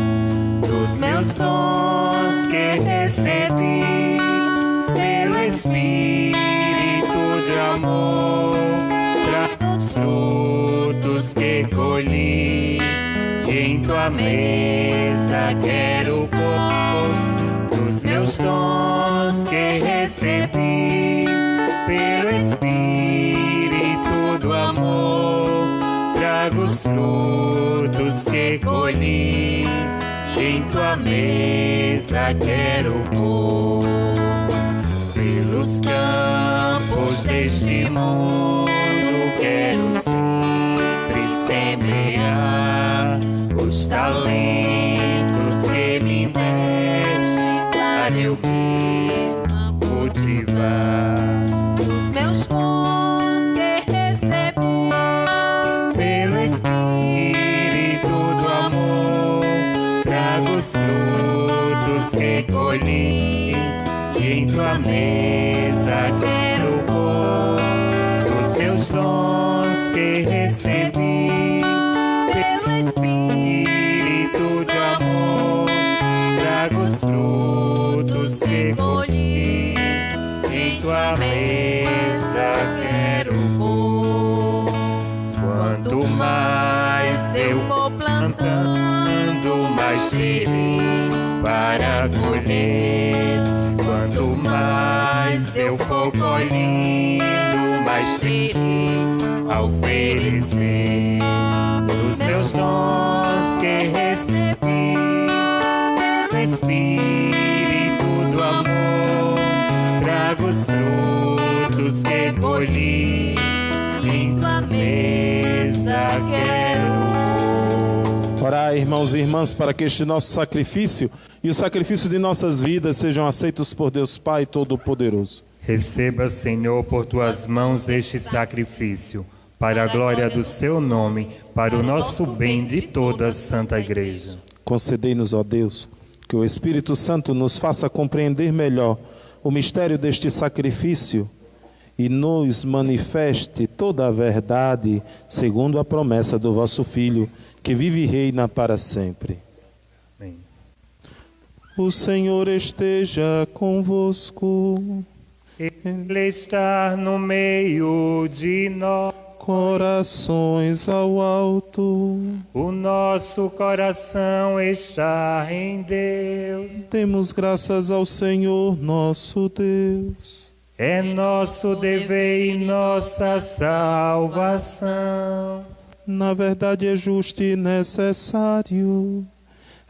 Dos meus dons que recebi pelo Espírito de amor, trago os frutos que colhi, e em tua mesa quero pôr. Dos meus dons que recebi pelo Espírito do amor, trago os frutos que colhi, e em tua mesa quero pôr. Pelos campos deste mundo quero sempre semear os talentos que me destes para eu mesma cultivar. Os meus dons que recebi pelo Espírito do amor, trago os frutos que colhi, e em tua mesa quero pôr. Os meus dons que recebi pelo Espírito de amor, trago os frutos que colhi, em tua mesa quero pôr. Quanto mais eu for plantando, mais terei para colher. Quanto mais eu for colhendo, mais terei a oferecer. Dos meus dons que recebi pelo Espírito do amor, trago os frutos que colhi, em tua mesa quero. Orai, irmãos e irmãs, para que este nosso sacrifício e o sacrifício de nossas vidas sejam aceitos por Deus Pai Todo-Poderoso. Receba, Senhor, por tuas mãos este sacrifício, para a glória do seu nome, para o nosso bem de toda a Santa Igreja. Concedei-nos, ó Deus, que o Espírito Santo nos faça compreender melhor o mistério deste sacrifício e nos manifeste toda a verdade, segundo a promessa do vosso Filho, que vive e reina para sempre. Amém. O Senhor esteja convosco. Ele está no meio de nós. Corações ao alto. O nosso coração está em Deus. Demos graças ao Senhor nosso Deus. É nosso dever e nossa salvação. Na verdade é justo e necessário.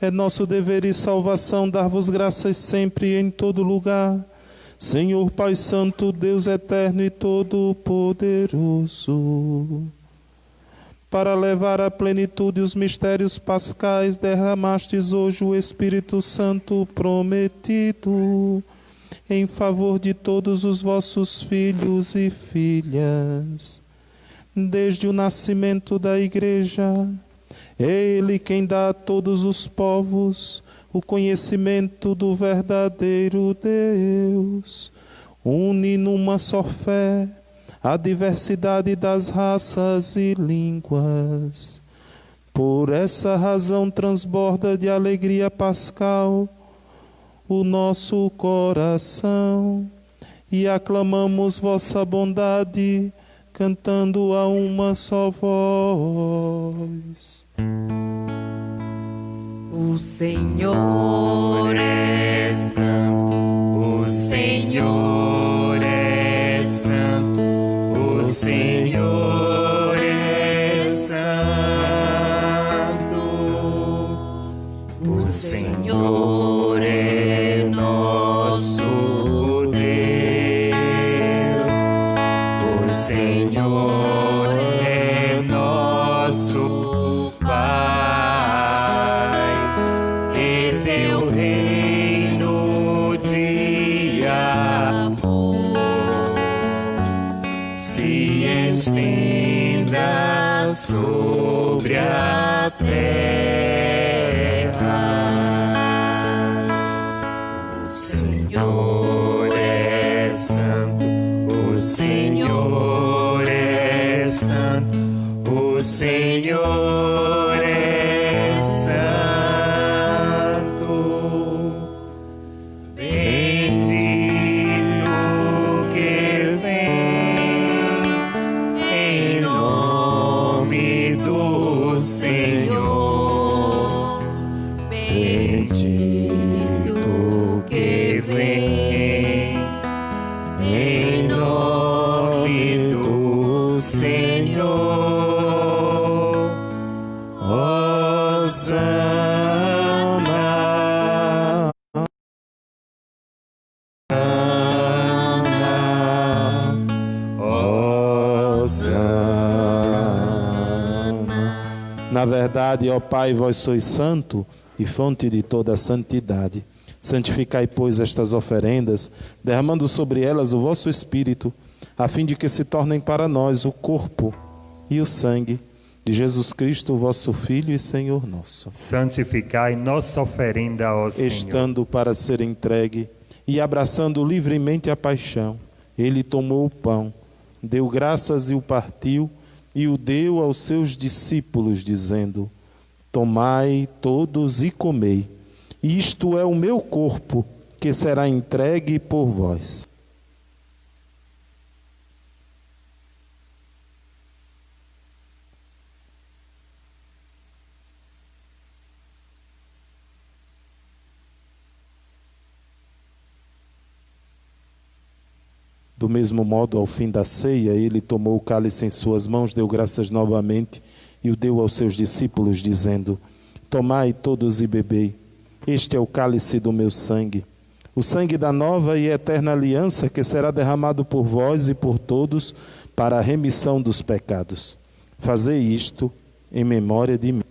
É nosso dever e salvação dar-vos graças sempre e em todo lugar. Senhor Pai Santo, Deus eterno e todo-poderoso, para levar à plenitude os mistérios pascais, derramastes hoje o Espírito Santo prometido em favor de todos os vossos filhos e filhas. Desde o nascimento da Igreja, é Ele quem dá a todos os povos o conhecimento do verdadeiro Deus. Une numa só fé a diversidade das raças e línguas. Por essa razão transborda de alegria pascal o nosso coração e aclamamos vossa bondade, cantando a uma só voz. O Senhor é é santo, o Senhor é santo, o Senhor é santo, o Senhor é nosso Deus, o Senhor é nosso Pai, e teu reino de amor se estenda sobre a terra. O Senhor é santo, o Senhor é santo, o Senhor é santo. Bendito que vem em nome do Senhor. Bendito que vem em nome do Senhor. Hosana, Hosana. Na verdade, ó Pai, vós sois santo e fonte de toda a santidade. Santificai, pois, estas oferendas, derramando sobre elas o vosso Espírito, a fim de que se tornem para nós o corpo e o sangue de Jesus Cristo, vosso Filho e Senhor nosso. Santificai nossa oferenda, ó Senhor. Estando para ser entregue e abraçando livremente a paixão, ele tomou o pão, deu graças e o partiu, e o deu aos seus discípulos, dizendo: tomai todos e comei, isto é o meu corpo, que será entregue por vós. Do mesmo modo, ao fim da ceia, ele tomou o cálice em suas mãos, deu graças novamente e o deu aos seus discípulos, dizendo: tomai todos e bebei, este é o cálice do meu sangue, o sangue da nova e eterna aliança, que será derramado por vós e por todos para a remissão dos pecados. Fazei isto em memória de mim.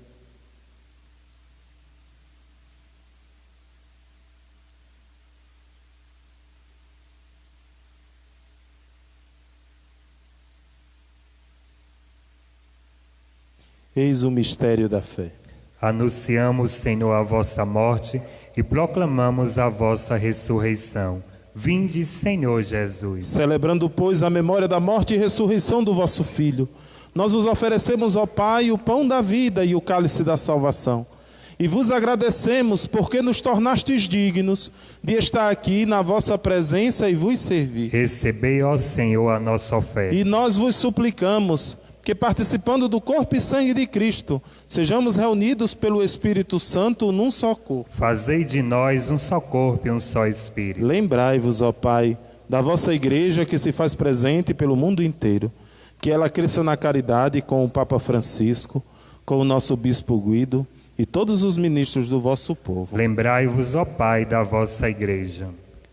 Eis o mistério da fé. Anunciamos, Senhor, a vossa morte e proclamamos a vossa ressurreição. Vinde, Senhor Jesus. Celebrando, pois, a memória da morte e ressurreição do vosso Filho, nós vos oferecemos, ó Pai, o pão da vida e o cálice da salvação. E vos agradecemos porque nos tornastes dignos de estar aqui na vossa presença e vos servir. Recebei, ó Senhor, a nossa oferta. E nós vos suplicamos que, participando do corpo e sangue de Cristo, sejamos reunidos pelo Espírito Santo num só corpo. Fazei de nós um só corpo e um só Espírito. Lembrai-vos, ó Pai, da vossa igreja que se faz presente pelo mundo inteiro, que ela cresça na caridade com o Papa Francisco, com o nosso Bispo Guido e todos os ministros do vosso povo. Lembrai-vos, ó Pai, da vossa igreja.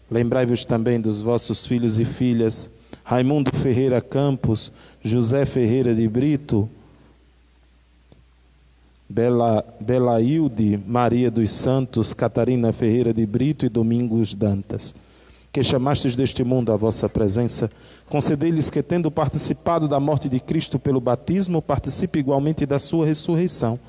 Lembrai-vos também dos vossos filhos e filhas, Raimundo Ferreira Campos, José Ferreira de Brito, Belailde Maria dos Santos, Catarina Ferreira de Brito e Domingos Dantas, que chamastes deste mundo à vossa presença, concedei-lhes que, tendo participado da morte de Cristo pelo batismo, participe igualmente da sua ressurreição.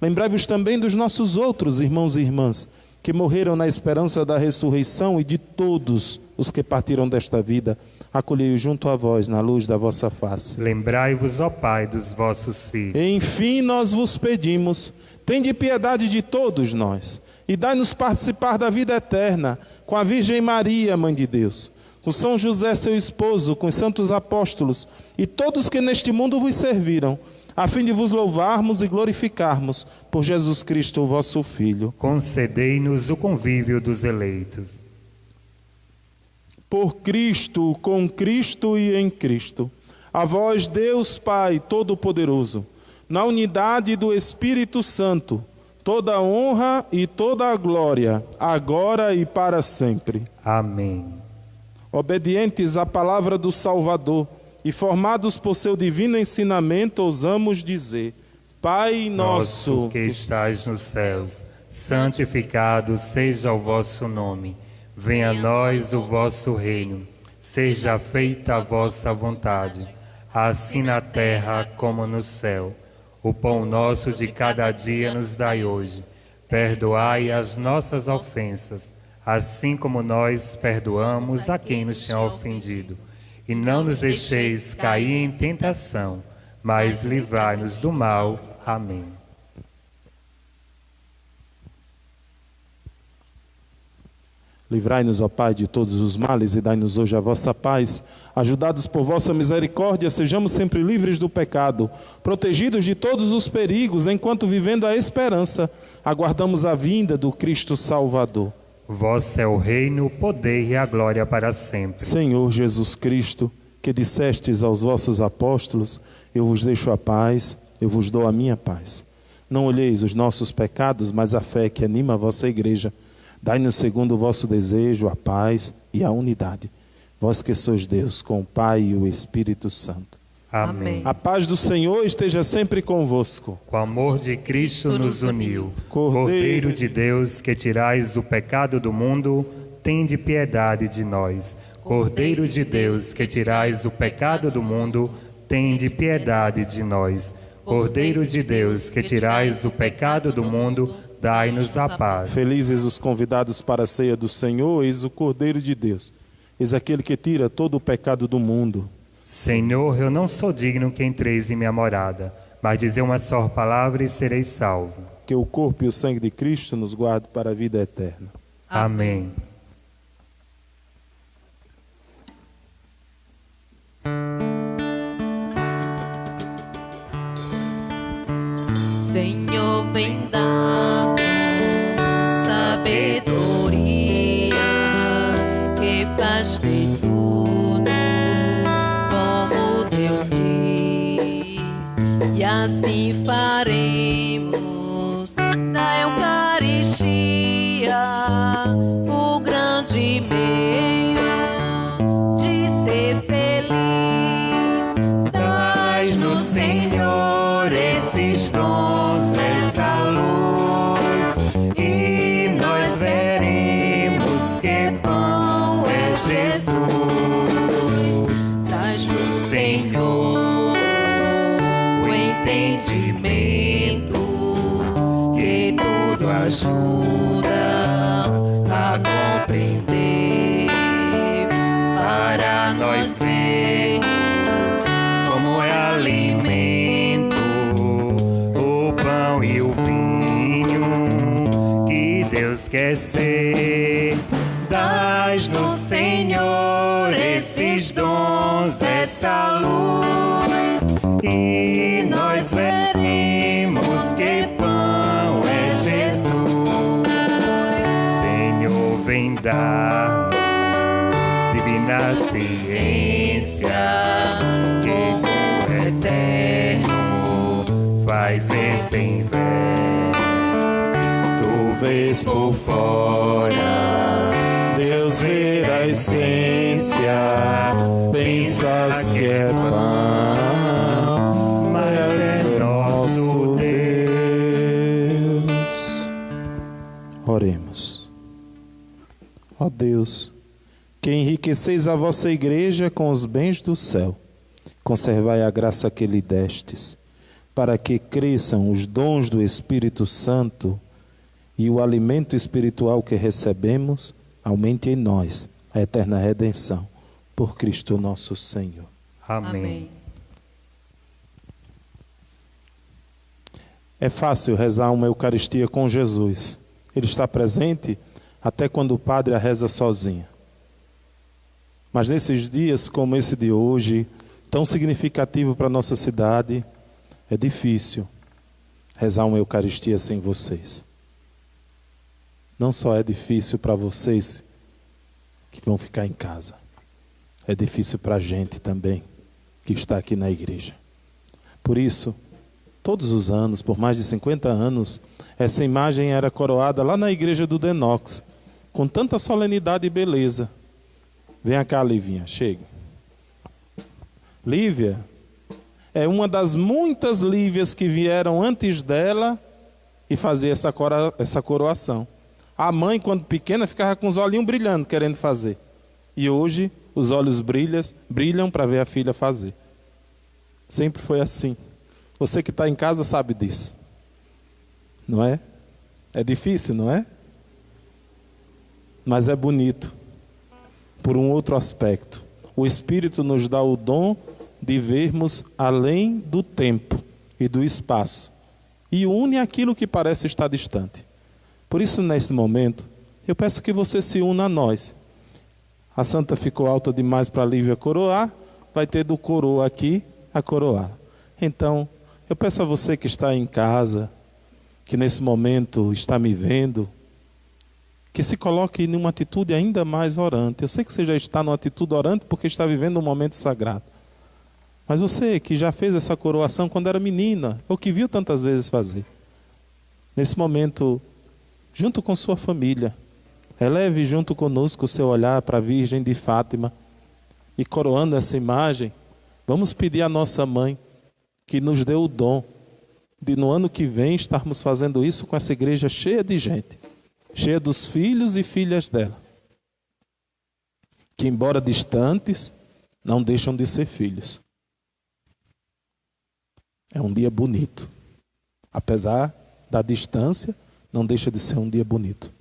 Lembrai-vos também dos nossos outros irmãos e irmãs, que morreram na esperança da ressurreição, e de todos os que partiram desta vida, acolhei-os junto a vós na luz da vossa face. Lembrai-vos, ó Pai, dos vossos filhos. Enfim, nós vos pedimos, tende piedade de todos nós, e dai-nos participar da vida eterna, com a Virgem Maria, Mãe de Deus, com São José, seu esposo, com os santos apóstolos, e todos que neste mundo vos serviram, a fim de vos louvarmos e glorificarmos por Jesus Cristo, o vosso Filho. Concedei-nos o convívio dos eleitos. Por Cristo, com Cristo e em Cristo, a vós, Deus Pai Todo-Poderoso, na unidade do Espírito Santo, toda a honra e toda a glória, agora e para sempre. Amém. Obedientes à palavra do Salvador e formados por seu divino ensinamento, ousamos dizer: Pai nosso, que estais nos céus, santificado seja o vosso nome. Venha a nós o vosso reino. Seja feita a vossa vontade, assim na terra como no céu. O pão nosso de cada dia nos dai hoje. Perdoai as nossas ofensas, assim como nós perdoamos a quem nos tem ofendido. E não nos deixeis cair em tentação, mas livrai-nos do mal. Amém. Livrai-nos, ó Pai, de todos os males e dai-nos hoje a vossa paz. Ajudados por vossa misericórdia, sejamos sempre livres do pecado, protegidos de todos os perigos, enquanto vivendo a esperança, aguardamos a vinda do Cristo Salvador. Vosso é o reino, o poder e a glória para sempre. Senhor Jesus Cristo, que dissestes aos vossos apóstolos: eu vos deixo a paz, eu vos dou a minha paz. Não olheis os nossos pecados, mas a fé que anima a vossa igreja. Dai-nos segundo o vosso desejo a paz e a unidade. Vós que sois Deus, com o Pai e o Espírito Santo. Amém. A paz do Senhor esteja sempre convosco. O amor de Cristo nos uniu. Cordeiro Cordeiro de Deus, que tirais o pecado do mundo, tende piedade de nós. Cordeiro de Deus, que tirais o pecado do mundo, tende piedade de nós. Cordeiro de Deus, que tirais o pecado do mundo, dai-nos a paz. Felizes os convidados para a ceia do Senhor, eis o Cordeiro de Deus. Eis aquele que tira todo o pecado do mundo. Senhor, eu não sou digno que entreis em minha morada, mas dizer uma só palavra e serei salvo. Que o corpo e o sangue de Cristo nos guarde para a vida eterna. Amém. Senhor, vem dar sabedoria que faz de tudo como Deus diz, e assim faremos da Eucaristia o grande meio de ser feliz. Dai-nos, Senhor, esses dons, essa luz, e nós veremos que bom é Jesus. Dai-nos, Senhor, o entendimento que tudo ajuda a compreender, para nós ver como é alimento o pão e o vinho que Deus quer ser. Dai-nos, Senhor, esses dons, essa luz, e nós veremos que pão é Jesus. Senhor, vem dar-nos divina ciência, que o eterno faz ver sem ver. Tu vês por fora, Deus vê a essência, pensas que é pão, mas é nosso Deus. Oremos. Ó Deus, que enriqueceis a vossa igreja com os bens do céu, conservai a graça que lhe destes, para que cresçam os dons do Espírito Santo e o alimento espiritual que recebemos aumente em nós a eterna redenção, por Cristo nosso Senhor. Amém. É fácil rezar uma Eucaristia com Jesus. Ele está presente até quando o padre a reza sozinho. Mas nesses dias como esse de hoje, tão significativo para a nossa cidade, É difícil rezar uma Eucaristia sem vocês. Não só é difícil para vocês que vão ficar em casa, é difícil para a gente também que está aqui na igreja. Por isso, todos os anos, por mais de 50 anos, essa imagem era coroada lá na igreja do Denox, com tanta solenidade e beleza. Vem cá, Livinha, chega. Lívia é uma das muitas Lívias que vieram antes dela e fazer essa coroação. A mãe, quando pequena, ficava com os olhinhos brilhando, querendo fazer. E hoje, os olhos brilham para ver a filha fazer. Sempre foi assim. Você que está em casa sabe disso. Não é? É difícil, não é? Mas é bonito. Por um outro aspecto. O Espírito nos dá o dom de vermos além do tempo e do espaço. E une aquilo que parece estar distante. Por isso, nesse momento, eu peço que você se una a nós. A santa ficou alta demais para a Lívia coroar, vai ter do coroa aqui a coroar. Então, eu peço a você que está em casa, que nesse momento está me vendo, que se coloque em uma atitude ainda mais orante. Eu sei que você já está numa atitude orante porque está vivendo um momento sagrado. Mas você que já fez essa coroação quando era menina, ou que viu tantas vezes fazer, nesse momento, junto com sua família, eleve junto conosco o seu olhar para a Virgem de Fátima e coroando essa imagem, vamos pedir à nossa mãe que nos dê o dom de no ano que vem estarmos fazendo isso com essa igreja cheia de gente, cheia dos filhos e filhas dela, que embora distantes, não deixam de ser filhos. É um dia bonito. Apesar da distância, não deixa de ser um dia bonito.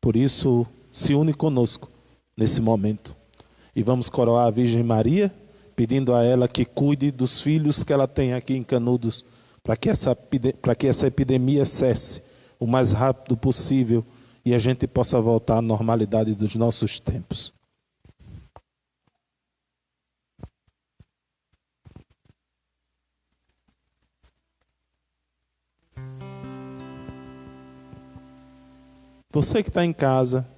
Por isso, se une conosco nesse momento. E vamos coroar a Virgem Maria, pedindo a ela que cuide dos filhos que ela tem aqui em Canudos, para que essa epidemia cesse o mais rápido possível e a gente possa voltar à normalidade dos nossos tempos. Você que está em casa,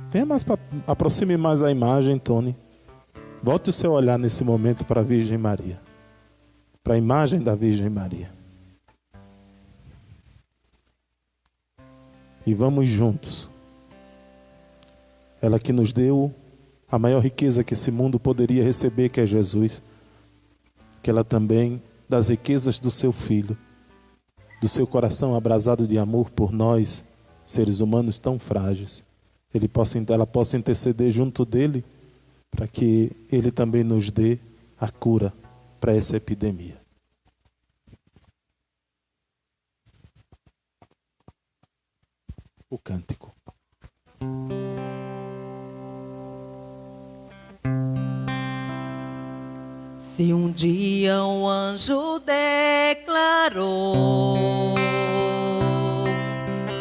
venha mais aproxime mais a imagem, Tony. Volte o seu olhar nesse momento para a Virgem Maria, para a imagem da Virgem Maria. E vamos juntos. Ela que nos deu a maior riqueza que esse mundo poderia receber, que é Jesus. Que ela também, das riquezas do seu Filho, do seu coração abrasado de amor por nós, seres humanos tão frágeis, ela possa interceder junto dele, para que ele também nos dê a cura para essa epidemia. O cântico. Se um dia um anjo declarou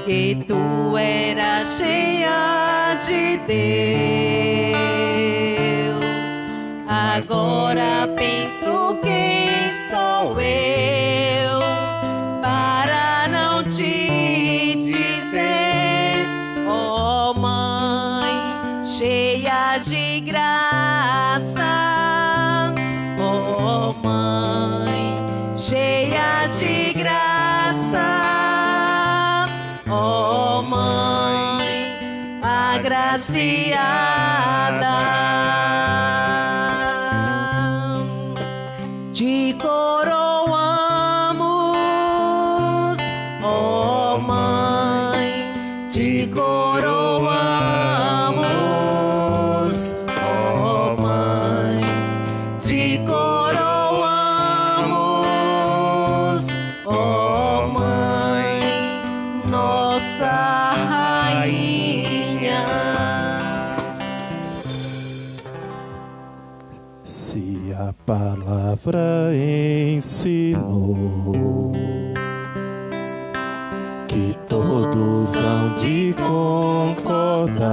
que tu eras cheia de Deus, agora penso quem sou eu para não te dizer, oh mãe, cheia de graça, oh mãe, cheia de graça. Oh mãe agraciada, te coroamos, oh mãe, te coroamos, oh mãe, te coroamos, oh mãe, nossa rainha. Se a palavra ensinou que todos hão de concordar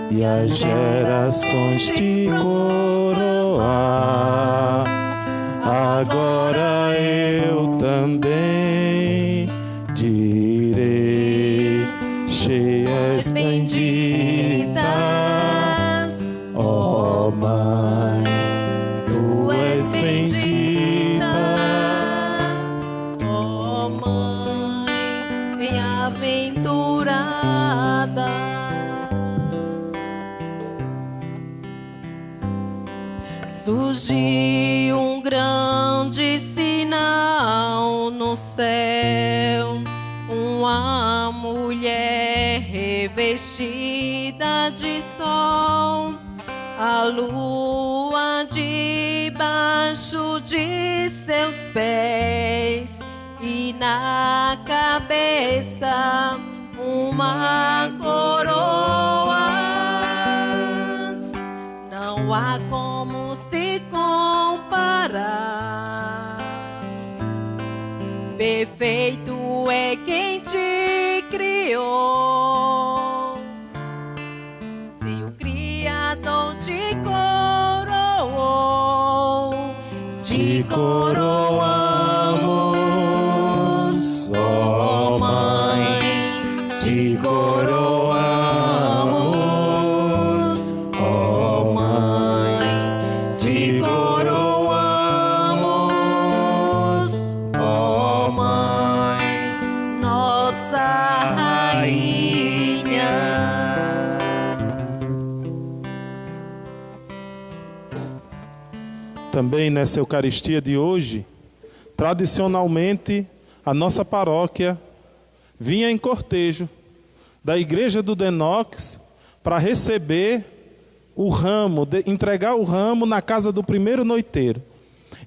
e as gerações te coroar, agora eu também direi: cheias benditas, ó Mãe, tu és bendita, ó Mãe, bem-aventurada. Surgiu um grande sinal no céu, uma mulher revestida de sol, a lua debaixo de seus pés e na cabeça uma coroa. Não há como se comparar. Perfeito é quem te criou. Se o Criador te coroou, te coroamos, ó Mãe, te coroamos, ó Mãe, te coroamos, ó Mãe, nossa rainha. Também nessa Eucaristia de hoje, tradicionalmente, a nossa paróquia vinha em cortejo da Igreja do Denox para receber o ramo, entregar o ramo na casa do primeiro noiteiro.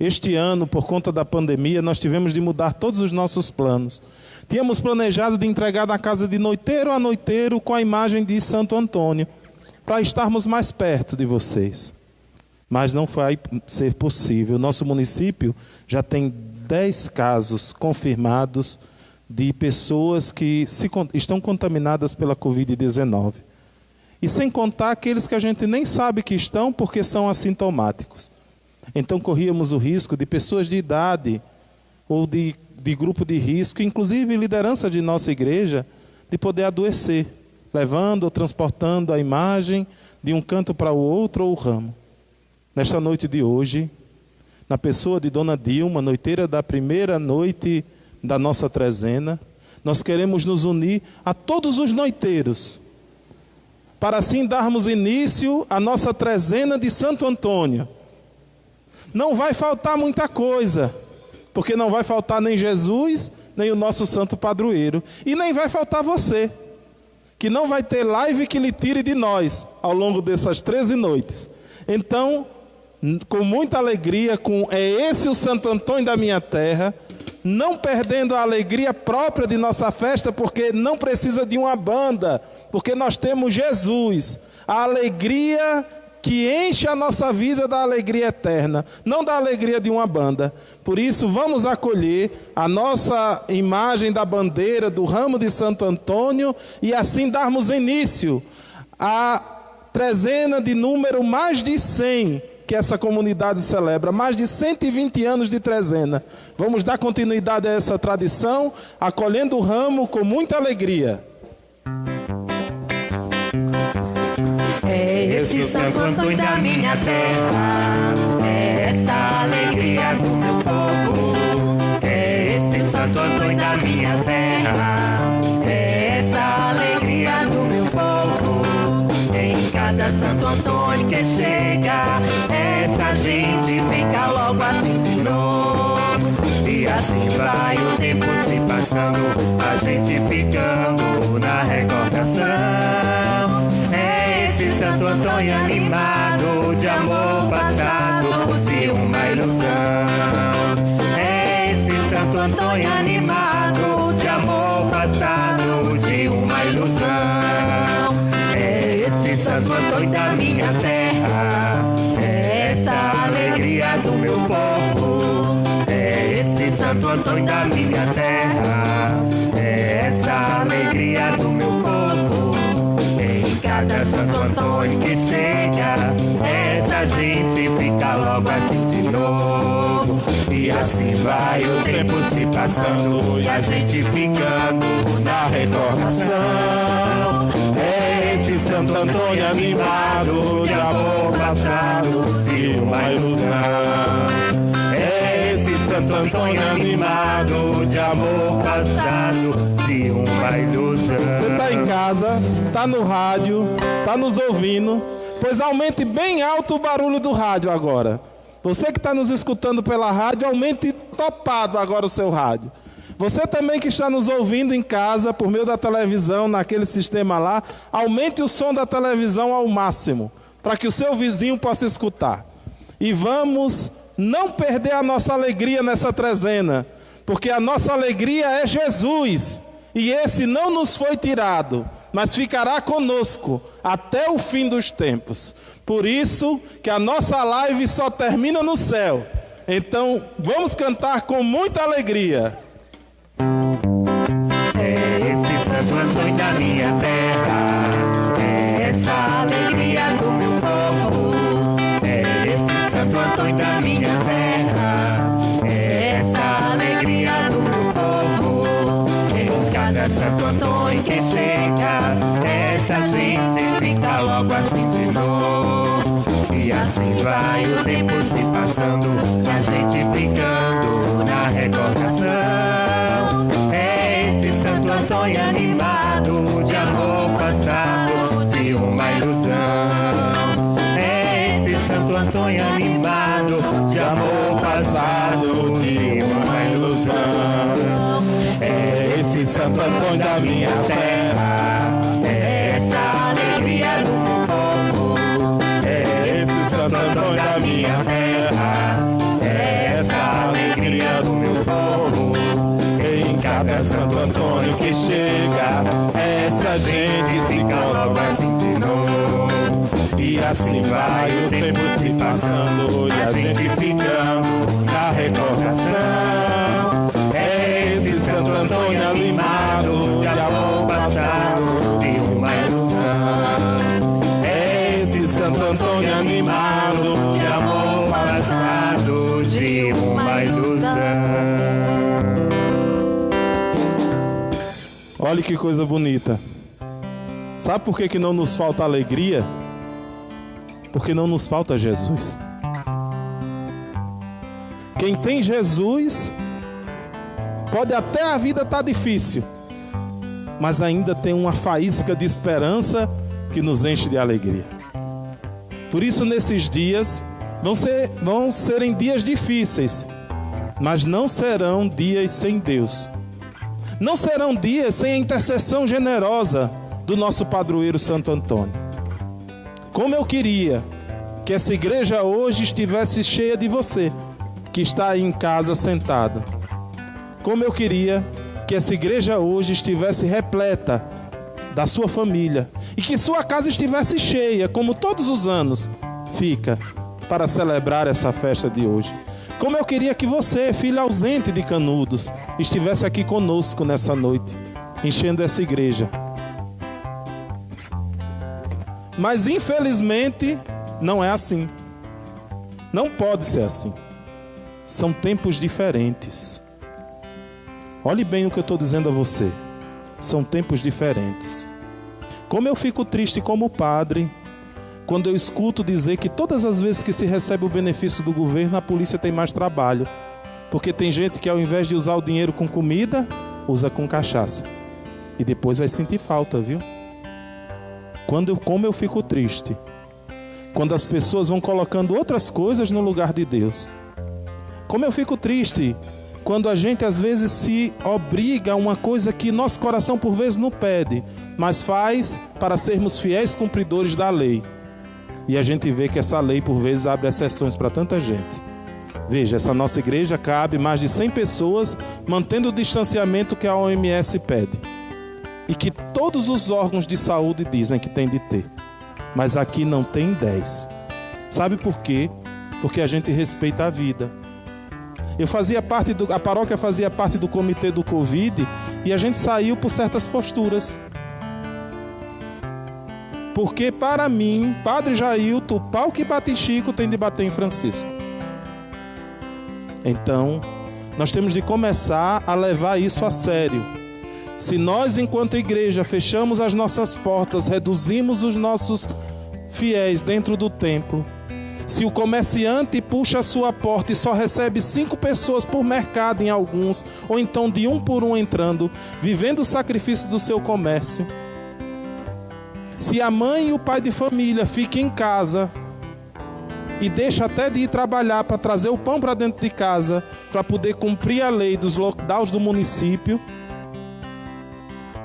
Este ano, por conta da pandemia, nós tivemos de mudar todos os nossos planos. Tínhamos planejado de entregar na casa de noiteiro a noiteiro com a imagem de Santo Antônio, para estarmos mais perto de vocês. Mas não vai ser possível. Nosso município já tem 10 casos confirmados de pessoas que estão contaminadas pela Covid-19. E sem contar aqueles que a gente nem sabe que estão porque são assintomáticos. Então corríamos o risco de pessoas de idade ou de grupo de risco, inclusive liderança de nossa igreja, de poder adoecer, levando ou transportando a imagem de um canto para o outro ou o ramo. Nesta noite de hoje, na pessoa de Dona Dilma, noiteira da primeira noite da nossa trezena, nós queremos nos unir a todos os noiteiros, para assim darmos início à nossa trezena de Santo Antônio. Não vai faltar muita coisa, porque não vai faltar nem Jesus, nem o nosso santo padroeiro, e nem vai faltar você, que não vai ter live que lhe tire de nós ao longo dessas 13 noites. Então, com muita alegria, é esse o Santo Antônio da minha terra, não perdendo a alegria própria de nossa festa, porque não precisa de uma banda, porque nós temos Jesus, a alegria que enche a nossa vida da alegria eterna, não da alegria de uma banda. Por isso, vamos acolher a nossa imagem da bandeira, do ramo de Santo Antônio, e assim darmos início à trezena de número mais de 100, que essa comunidade celebra, mais de 120 anos de trezena. Vamos dar continuidade a essa tradição, acolhendo o ramo com muita alegria. É esse Santo Antônio da minha terra, é essa alegria do meu povo. É esse Santo Antônio da minha terra, é essa alegria do meu povo. Em cada Santo Antônio que chega, essa gente fica logo assim de novo. E assim vai o tempo se passando, a gente ficando na recordação. É esse Santo Antônio animado de amor passado, de uma ilusão. É esse Santo Antônio animado de amor passado, de uma ilusão. É esse Santo Antônio da minha terra, é essa alegria do meu povo. É esse Santo Antônio da minha terra, é essa alegria do meu povo. Em cada Santo Antônio que chega, essa gente fica logo assim de novo. E E assim vai o tempo se passando e a gente ficando na recordação. É esse Santo Antônio animado de amor passado, de uma ilusão. É esse Santo Antônio animado de amor passado, de uma ilusão. Você está em casa, está no rádio, está nos ouvindo, pois aumente bem alto o barulho do rádio agora. Você que está nos escutando pela rádio, aumente topado agora o seu rádio. Você também que está nos ouvindo em casa, por meio da televisão, naquele sistema lá, aumente o som da televisão ao máximo, para que o seu vizinho possa escutar. E vamos não perder a nossa alegria nessa trezena, porque a nossa alegria é Jesus, e esse não nos foi tirado, mas ficará conosco até o fim dos tempos. Por isso que a nossa live só termina no céu. Então vamos cantar com muita alegria. É esse Santo Antônio da minha terra, é essa alegria do meu povo. É esse Santo Antônio da minha terra, é essa alegria do meu povo. Em cada Santo Antônio que chega, essa gente fica logo assim de novo. E assim vai o tempo se passando, a gente ficando na recordação. É esse Santo Antônio animado de amor passado, de uma ilusão. É esse Santo Antônio animado de amor passado, de uma ilusão. É esse Santo Antônio da minha terra, é essa alegria do meu povo. é esse Santo Antônio da minha terra, É essa alegria do meu povo. em cada Santo Antônio que chega, essa gente se coloca assim de novo. e assim vai o tempo se passando e a gente ficando na recordação. É esse Santo Antônio animado de amor passado, de uma ilusão. é esse Santo Antônio animado De amor passado, de uma ilusão. Olha que coisa bonita. Sabe por que não nos falta alegria? Porque não nos falta Jesus. Quem tem Jesus, pode até a vida estar difícil, mas ainda tem uma faísca de esperança que nos enche de alegria. Por isso, nesses dias, vão serem dias difíceis, mas não serão dias sem Deus. Não serão dias sem a intercessão generosa do nosso padroeiro Santo Antônio. Como eu queria que essa igreja hoje estivesse cheia de você, que está aí em casa sentado. Como eu queria que essa igreja hoje estivesse repleta da sua família e que sua casa estivesse cheia, como todos os anos fica, para celebrar essa festa de hoje. Como eu queria que você, filho ausente de Canudos, estivesse aqui conosco nessa noite, enchendo essa igreja. Mas infelizmente não é assim. Não pode ser assim. São tempos diferentes. Olhe bem o que eu estou dizendo a você. São tempos diferentes. Como eu fico triste como padre quando eu escuto dizer que todas as vezes que se recebe o benefício do governo, a polícia tem mais trabalho. Porque tem gente que ao invés de usar o dinheiro com comida, usa com cachaça. E depois vai sentir falta, viu? Como eu fico triste quando as pessoas vão colocando outras coisas no lugar de Deus. Como eu fico triste quando a gente às vezes se obriga a uma coisa que nosso coração por vezes não pede, mas faz para sermos fiéis cumpridores da lei. E a gente vê que essa lei por vezes abre exceções para tanta gente. Veja, essa nossa igreja cabe mais de 100 pessoas, mantendo o distanciamento que a OMS pede. E que todos os órgãos de saúde dizem que tem de ter. Mas aqui não tem 10. Sabe por quê? Porque a gente respeita a vida. A paróquia fazia parte do comitê do Covid e a gente saiu por certas posturas. Porque para mim, Padre Jailton, o pau que bate em Chico tem de bater em Francisco. Então, nós temos de começar a levar isso a sério. Se nós, enquanto igreja, fechamos as nossas portas, reduzimos os nossos fiéis dentro do templo, se o comerciante puxa a sua porta e só recebe 5 pessoas por mercado em alguns, ou então de um por um entrando, vivendo o sacrifício do seu comércio, se a mãe e o pai de família ficam em casa e deixam até de ir trabalhar para trazer o pão para dentro de casa, para poder cumprir a lei dos lockdowns do município,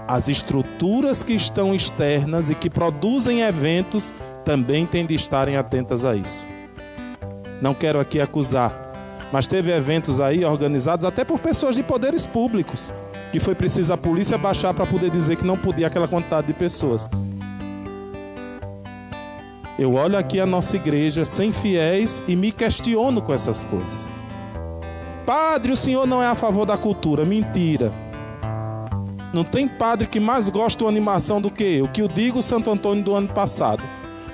as estruturas que estão externas e que produzem eventos também têm de estarem atentas a isso. Não quero aqui acusar, mas teve eventos aí organizados até por pessoas de poderes públicos, que foi preciso a polícia baixar para poder dizer que não podia aquela quantidade de pessoas. Eu olho aqui a nossa igreja sem fiéis e me questiono com essas coisas. Padre, o senhor não é a favor da cultura. Mentira. Não tem padre que mais gosta de uma animação do que eu. Que eu digo Santo Antônio do ano passado.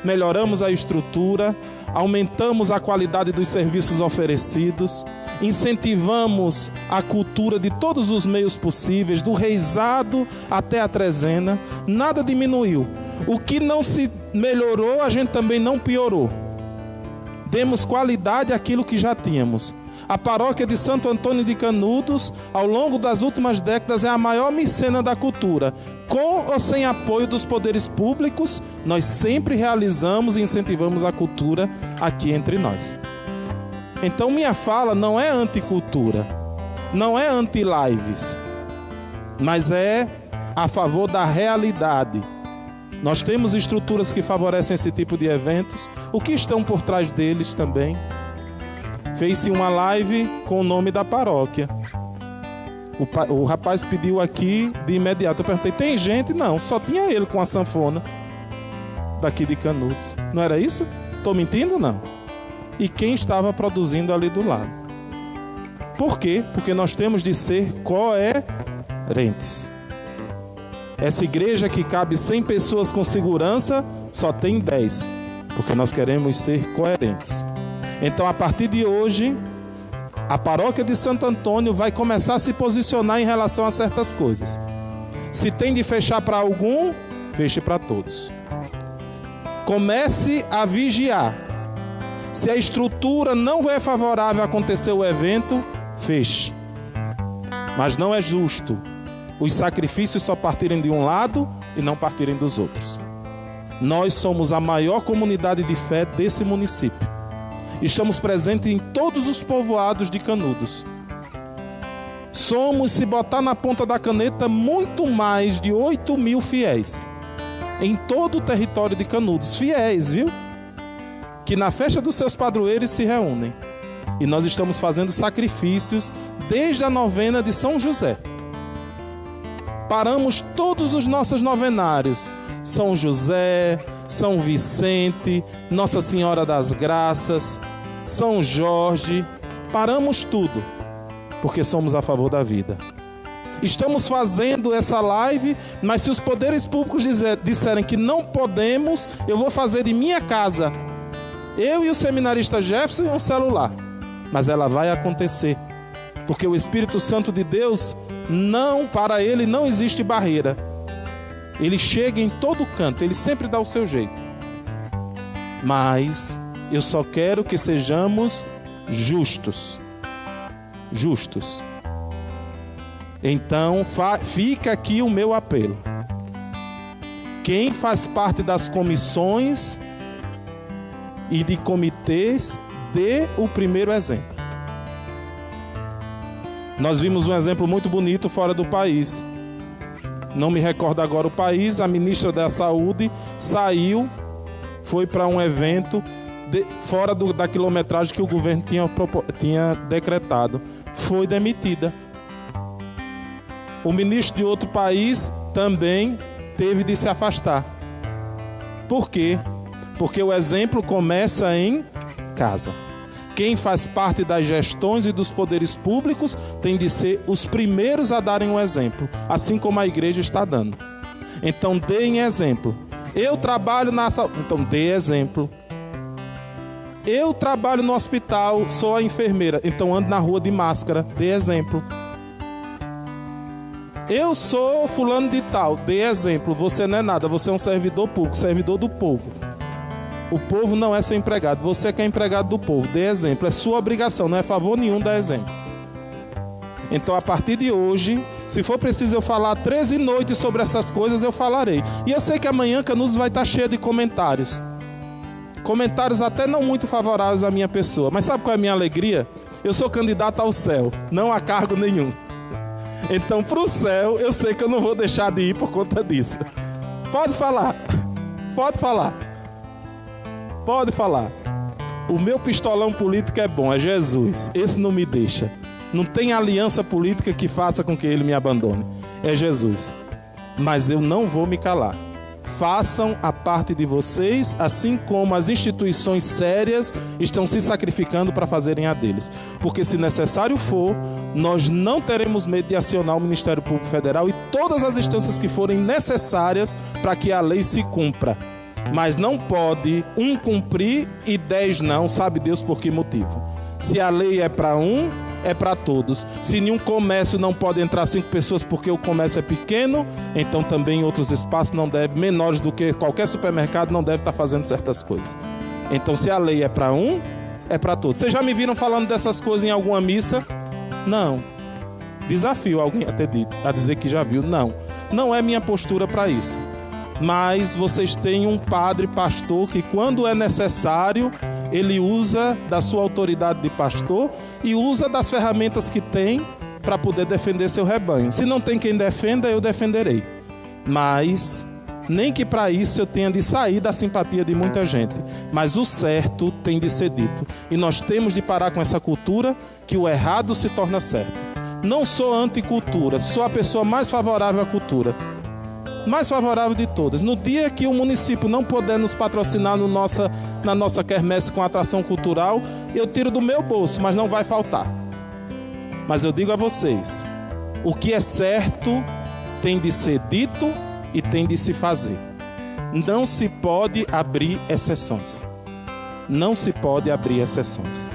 Melhoramos a estrutura, aumentamos a qualidade dos serviços oferecidos, incentivamos a cultura de todos os meios possíveis, do reizado até a trezena. Nada diminuiu. O que não se melhorou, a gente também não piorou. Demos qualidade àquilo que já tínhamos. A paróquia de Santo Antônio de Canudos, ao longo das últimas décadas, é a maior mecena da cultura. Com ou sem apoio dos poderes públicos, nós sempre realizamos e incentivamos a cultura aqui entre nós. Então minha fala não é anticultura, não é anti-lives, mas é a favor da realidade. Nós temos estruturas que favorecem esse tipo de eventos. O que estão por trás deles também? Fez-se uma live com o nome da paróquia. O rapaz pediu aqui de imediato. Eu perguntei, tem gente? Não, só tinha ele com a sanfona daqui de Canudos. Não era isso? Estou mentindo? Não. E quem estava produzindo ali do lado? Por quê? Porque nós temos de ser coerentes. Essa igreja que cabe 100 pessoas com segurança, só tem 10. Porque nós queremos ser coerentes. Então, a partir de hoje, a paróquia de Santo Antônio vai começar a se posicionar em relação a certas coisas. Se tem de fechar para algum, feche para todos. Comece a vigiar. Se a estrutura não é favorável a acontecer o evento, feche. Mas não é justo os sacrifícios só partirem de um lado e não partirem dos outros. Nós somos a maior comunidade de fé desse município. Estamos presentes em todos os povoados de Canudos. Somos, se botar na ponta da caneta, muito mais de 8.000 fiéis. Em todo o território de Canudos. Fiéis, viu? Que na festa dos seus padroeiros se reúnem. E nós estamos fazendo sacrifícios desde a novena de São José. Paramos todos os nossos novenários. São José, São Vicente, Nossa Senhora das Graças, São Jorge. Paramos tudo, porque somos a favor da vida. Estamos fazendo essa live, mas se os poderes públicos disserem que não podemos, eu vou fazer de minha casa. Eu e o seminarista Jefferson e um celular. Mas ela vai acontecer, porque o Espírito Santo de Deus, para ele não existe barreira. Ele chega em todo canto, ele sempre dá o seu jeito. Mas eu só quero que sejamos justos. Justos. Então, fica aqui o meu apelo. Quem faz parte das comissões e de comitês, dê o primeiro exemplo. Nós vimos um exemplo muito bonito fora do país. Não me recordo agora o país, a ministra da Saúde saiu, foi para um evento fora da quilometragem que o governo tinha decretado. Foi demitida. O ministro de outro país também teve de se afastar. Por quê? Porque o exemplo começa em casa. Quem faz parte das gestões e dos poderes públicos tem de ser os primeiros a darem um exemplo, assim como a igreja está dando. Então, deem exemplo. Eu trabalho na saúde, então dê exemplo. Eu trabalho no hospital, sou a enfermeira, então ando na rua de máscara, dê exemplo. Eu sou fulano de tal, dê exemplo. Você não é nada, você é um servidor público, servidor do povo. O povo não é seu empregado, você que é empregado do povo, dê exemplo. É sua obrigação, não é favor nenhum dar exemplo. Então, a partir de hoje, se for preciso eu falar 13 noites sobre essas coisas, eu falarei. E eu sei que amanhã Canudos vai estar cheio de comentários. Comentários até não muito favoráveis à minha pessoa. Mas sabe qual é a minha alegria? Eu sou candidato ao céu, não a cargo nenhum. Então, para o céu, eu sei que eu não vou deixar de ir por conta disso. Pode falar. Pode falar. Pode falar. O meu pistolão político é bom, é Jesus. Esse não me deixa. Não tem aliança política que faça com que ele me abandone. É Jesus. Mas eu não vou me calar. Façam a parte de vocês, assim como as instituições sérias estão se sacrificando para fazerem a deles. Porque se necessário for, nós não teremos medo de acionar o Ministério Público Federal e todas as instâncias que forem necessárias para que a lei se cumpra. Mas não pode um cumprir e 10 não, sabe Deus por que motivo. Se a lei é para um, é para todos. Se nenhum comércio não pode entrar 5 pessoas porque o comércio é pequeno, então também em outros espaços não deve, menores do que qualquer supermercado, não deve estar fazendo certas coisas. Então se a lei é para um, é para todos. Vocês já me viram falando dessas coisas em alguma missa? Não. Desafio alguém a ter dito, a dizer que já viu. Não. Não é minha postura para isso. Mas vocês têm um padre, pastor, que quando é necessário, ele usa da sua autoridade de pastor e usa das ferramentas que tem para poder defender seu rebanho. Se não tem quem defenda, eu defenderei. Mas nem que para isso eu tenha de sair da simpatia de muita gente. Mas o certo tem de ser dito. E nós temos de parar com essa cultura que o errado se torna certo. Não sou anticultura, sou a pessoa mais favorável à cultura. Mais favorável de todas. No dia que o município não puder nos patrocinar na nossa quermesse com atração cultural, eu tiro do meu bolso, mas não vai faltar. Mas eu digo a vocês, o que é certo tem de ser dito e tem de se fazer. Não se pode abrir exceções. Não se pode abrir exceções.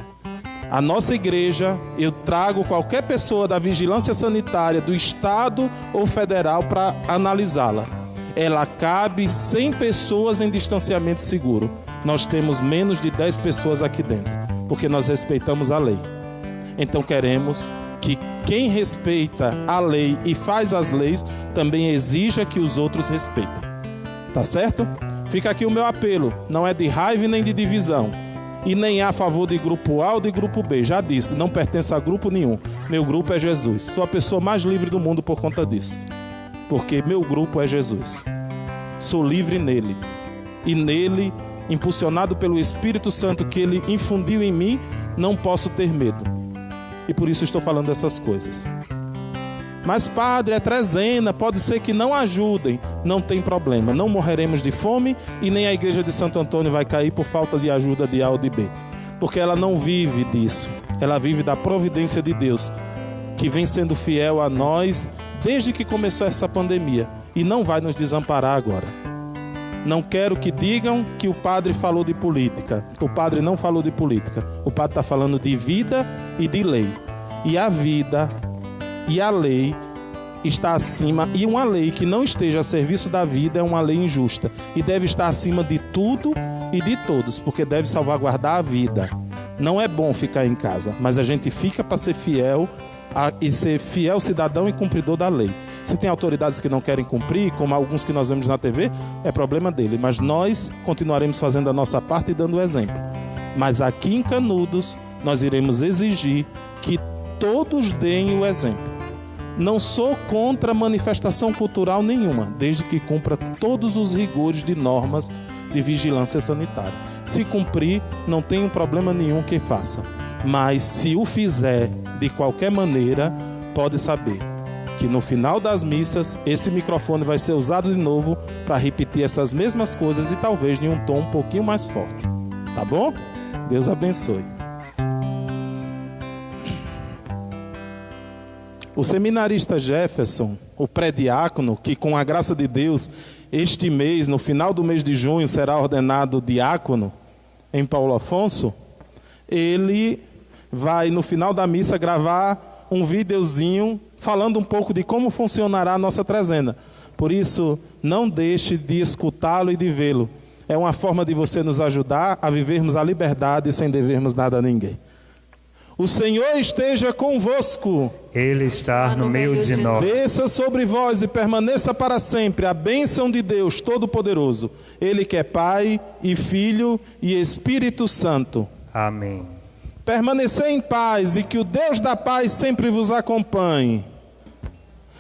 A nossa igreja, eu trago qualquer pessoa da vigilância sanitária do estado ou federal para analisá-la. Ela cabe 100 pessoas em distanciamento seguro. Nós temos menos de 10 pessoas aqui dentro, porque nós respeitamos a lei. Então queremos que quem respeita a lei e faz as leis também exija que os outros respeitem. Tá certo? Fica aqui o meu apelo. Não é de raiva nem de divisão. E nem a favor de grupo A ou de grupo B. Já disse, não pertenço a grupo nenhum. Meu grupo é Jesus. Sou a pessoa mais livre do mundo por conta disso. Porque meu grupo é Jesus. Sou livre nele. E nele, impulsionado pelo Espírito Santo que ele infundiu em mim, não posso ter medo. E por isso estou falando dessas coisas. Mas padre, é trezena, pode ser que não ajudem. Não tem problema, não morreremos de fome e nem a igreja de Santo Antônio vai cair por falta de ajuda de A ou de B. Porque ela não vive disso, ela vive da providência de Deus, que vem sendo fiel a nós desde que começou essa pandemia e não vai nos desamparar agora. Não quero que digam que o padre falou de política. O padre não falou de política, o padre está falando de vida e de lei. E a vida e a lei está acima, e uma lei que não esteja a serviço da vida é uma lei injusta e deve estar acima de tudo e de todos, porque deve salvaguardar a vida. Não é bom ficar em casa, mas a gente fica para ser fiel e ser fiel cidadão e cumpridor da lei. Se tem autoridades que não querem cumprir, como alguns que nós vemos na TV, é problema dele, mas nós continuaremos fazendo a nossa parte e dando o exemplo. Mas aqui em Canudos nós iremos exigir que todos deem o exemplo. Não sou contra manifestação cultural nenhuma, desde que cumpra todos os rigores de normas de vigilância sanitária. Se cumprir, não tem problema nenhum que faça. Mas se o fizer de qualquer maneira, pode saber que no final das missas, esse microfone vai ser usado de novo para repetir essas mesmas coisas e talvez em um tom um pouquinho mais forte. Tá bom? Deus abençoe. O seminarista Jefferson, o pré-diácono, que com a graça de Deus, este mês, no final do mês de junho, será ordenado diácono, em Paulo Afonso, ele vai no final da missa gravar um videozinho falando um pouco de como funcionará a nossa trezena. Por isso, não deixe de escutá-lo e de vê-lo. É uma forma de você nos ajudar a vivermos a liberdade sem devermos nada a ninguém. O Senhor esteja convosco. Ele está no meio de nós. Desça sobre vós e permaneça para sempre a bênção de Deus Todo-Poderoso. Ele que é Pai e Filho e Espírito Santo. Amém. Permanecei em paz e que o Deus da paz sempre vos acompanhe.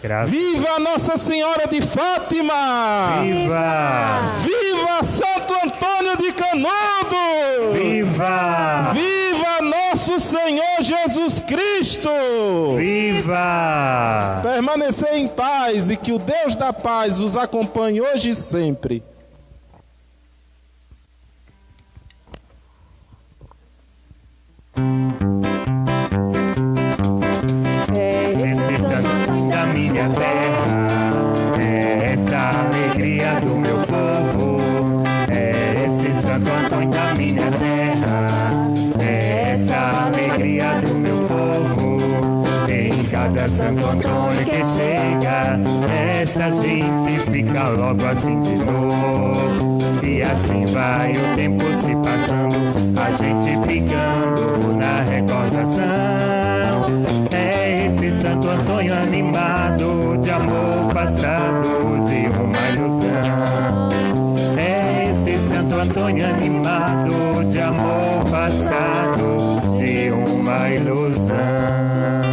Graças. Viva Nossa Senhora de Fátima! Viva! Viva Santo Antônio de Canudos! Viva! Viva Nosso Senhor Jesus Cristo! Viva! Permanecei em paz e que o Deus da paz vos acompanhe hoje e sempre. Esse santo da minha terra, é essa alegria do meu povo. É esse Santo Antônio da minha terra, é essa alegria do meu povo. Em cada Santo Antônio que chega, essa gente fica logo assim de novo. E assim vai o tempo se passando, a gente ficando na recordação. É esse Santo Antônio animado de amor passado, de uma ilusão. É esse Santo Antônio animado de amor passado, de uma ilusão.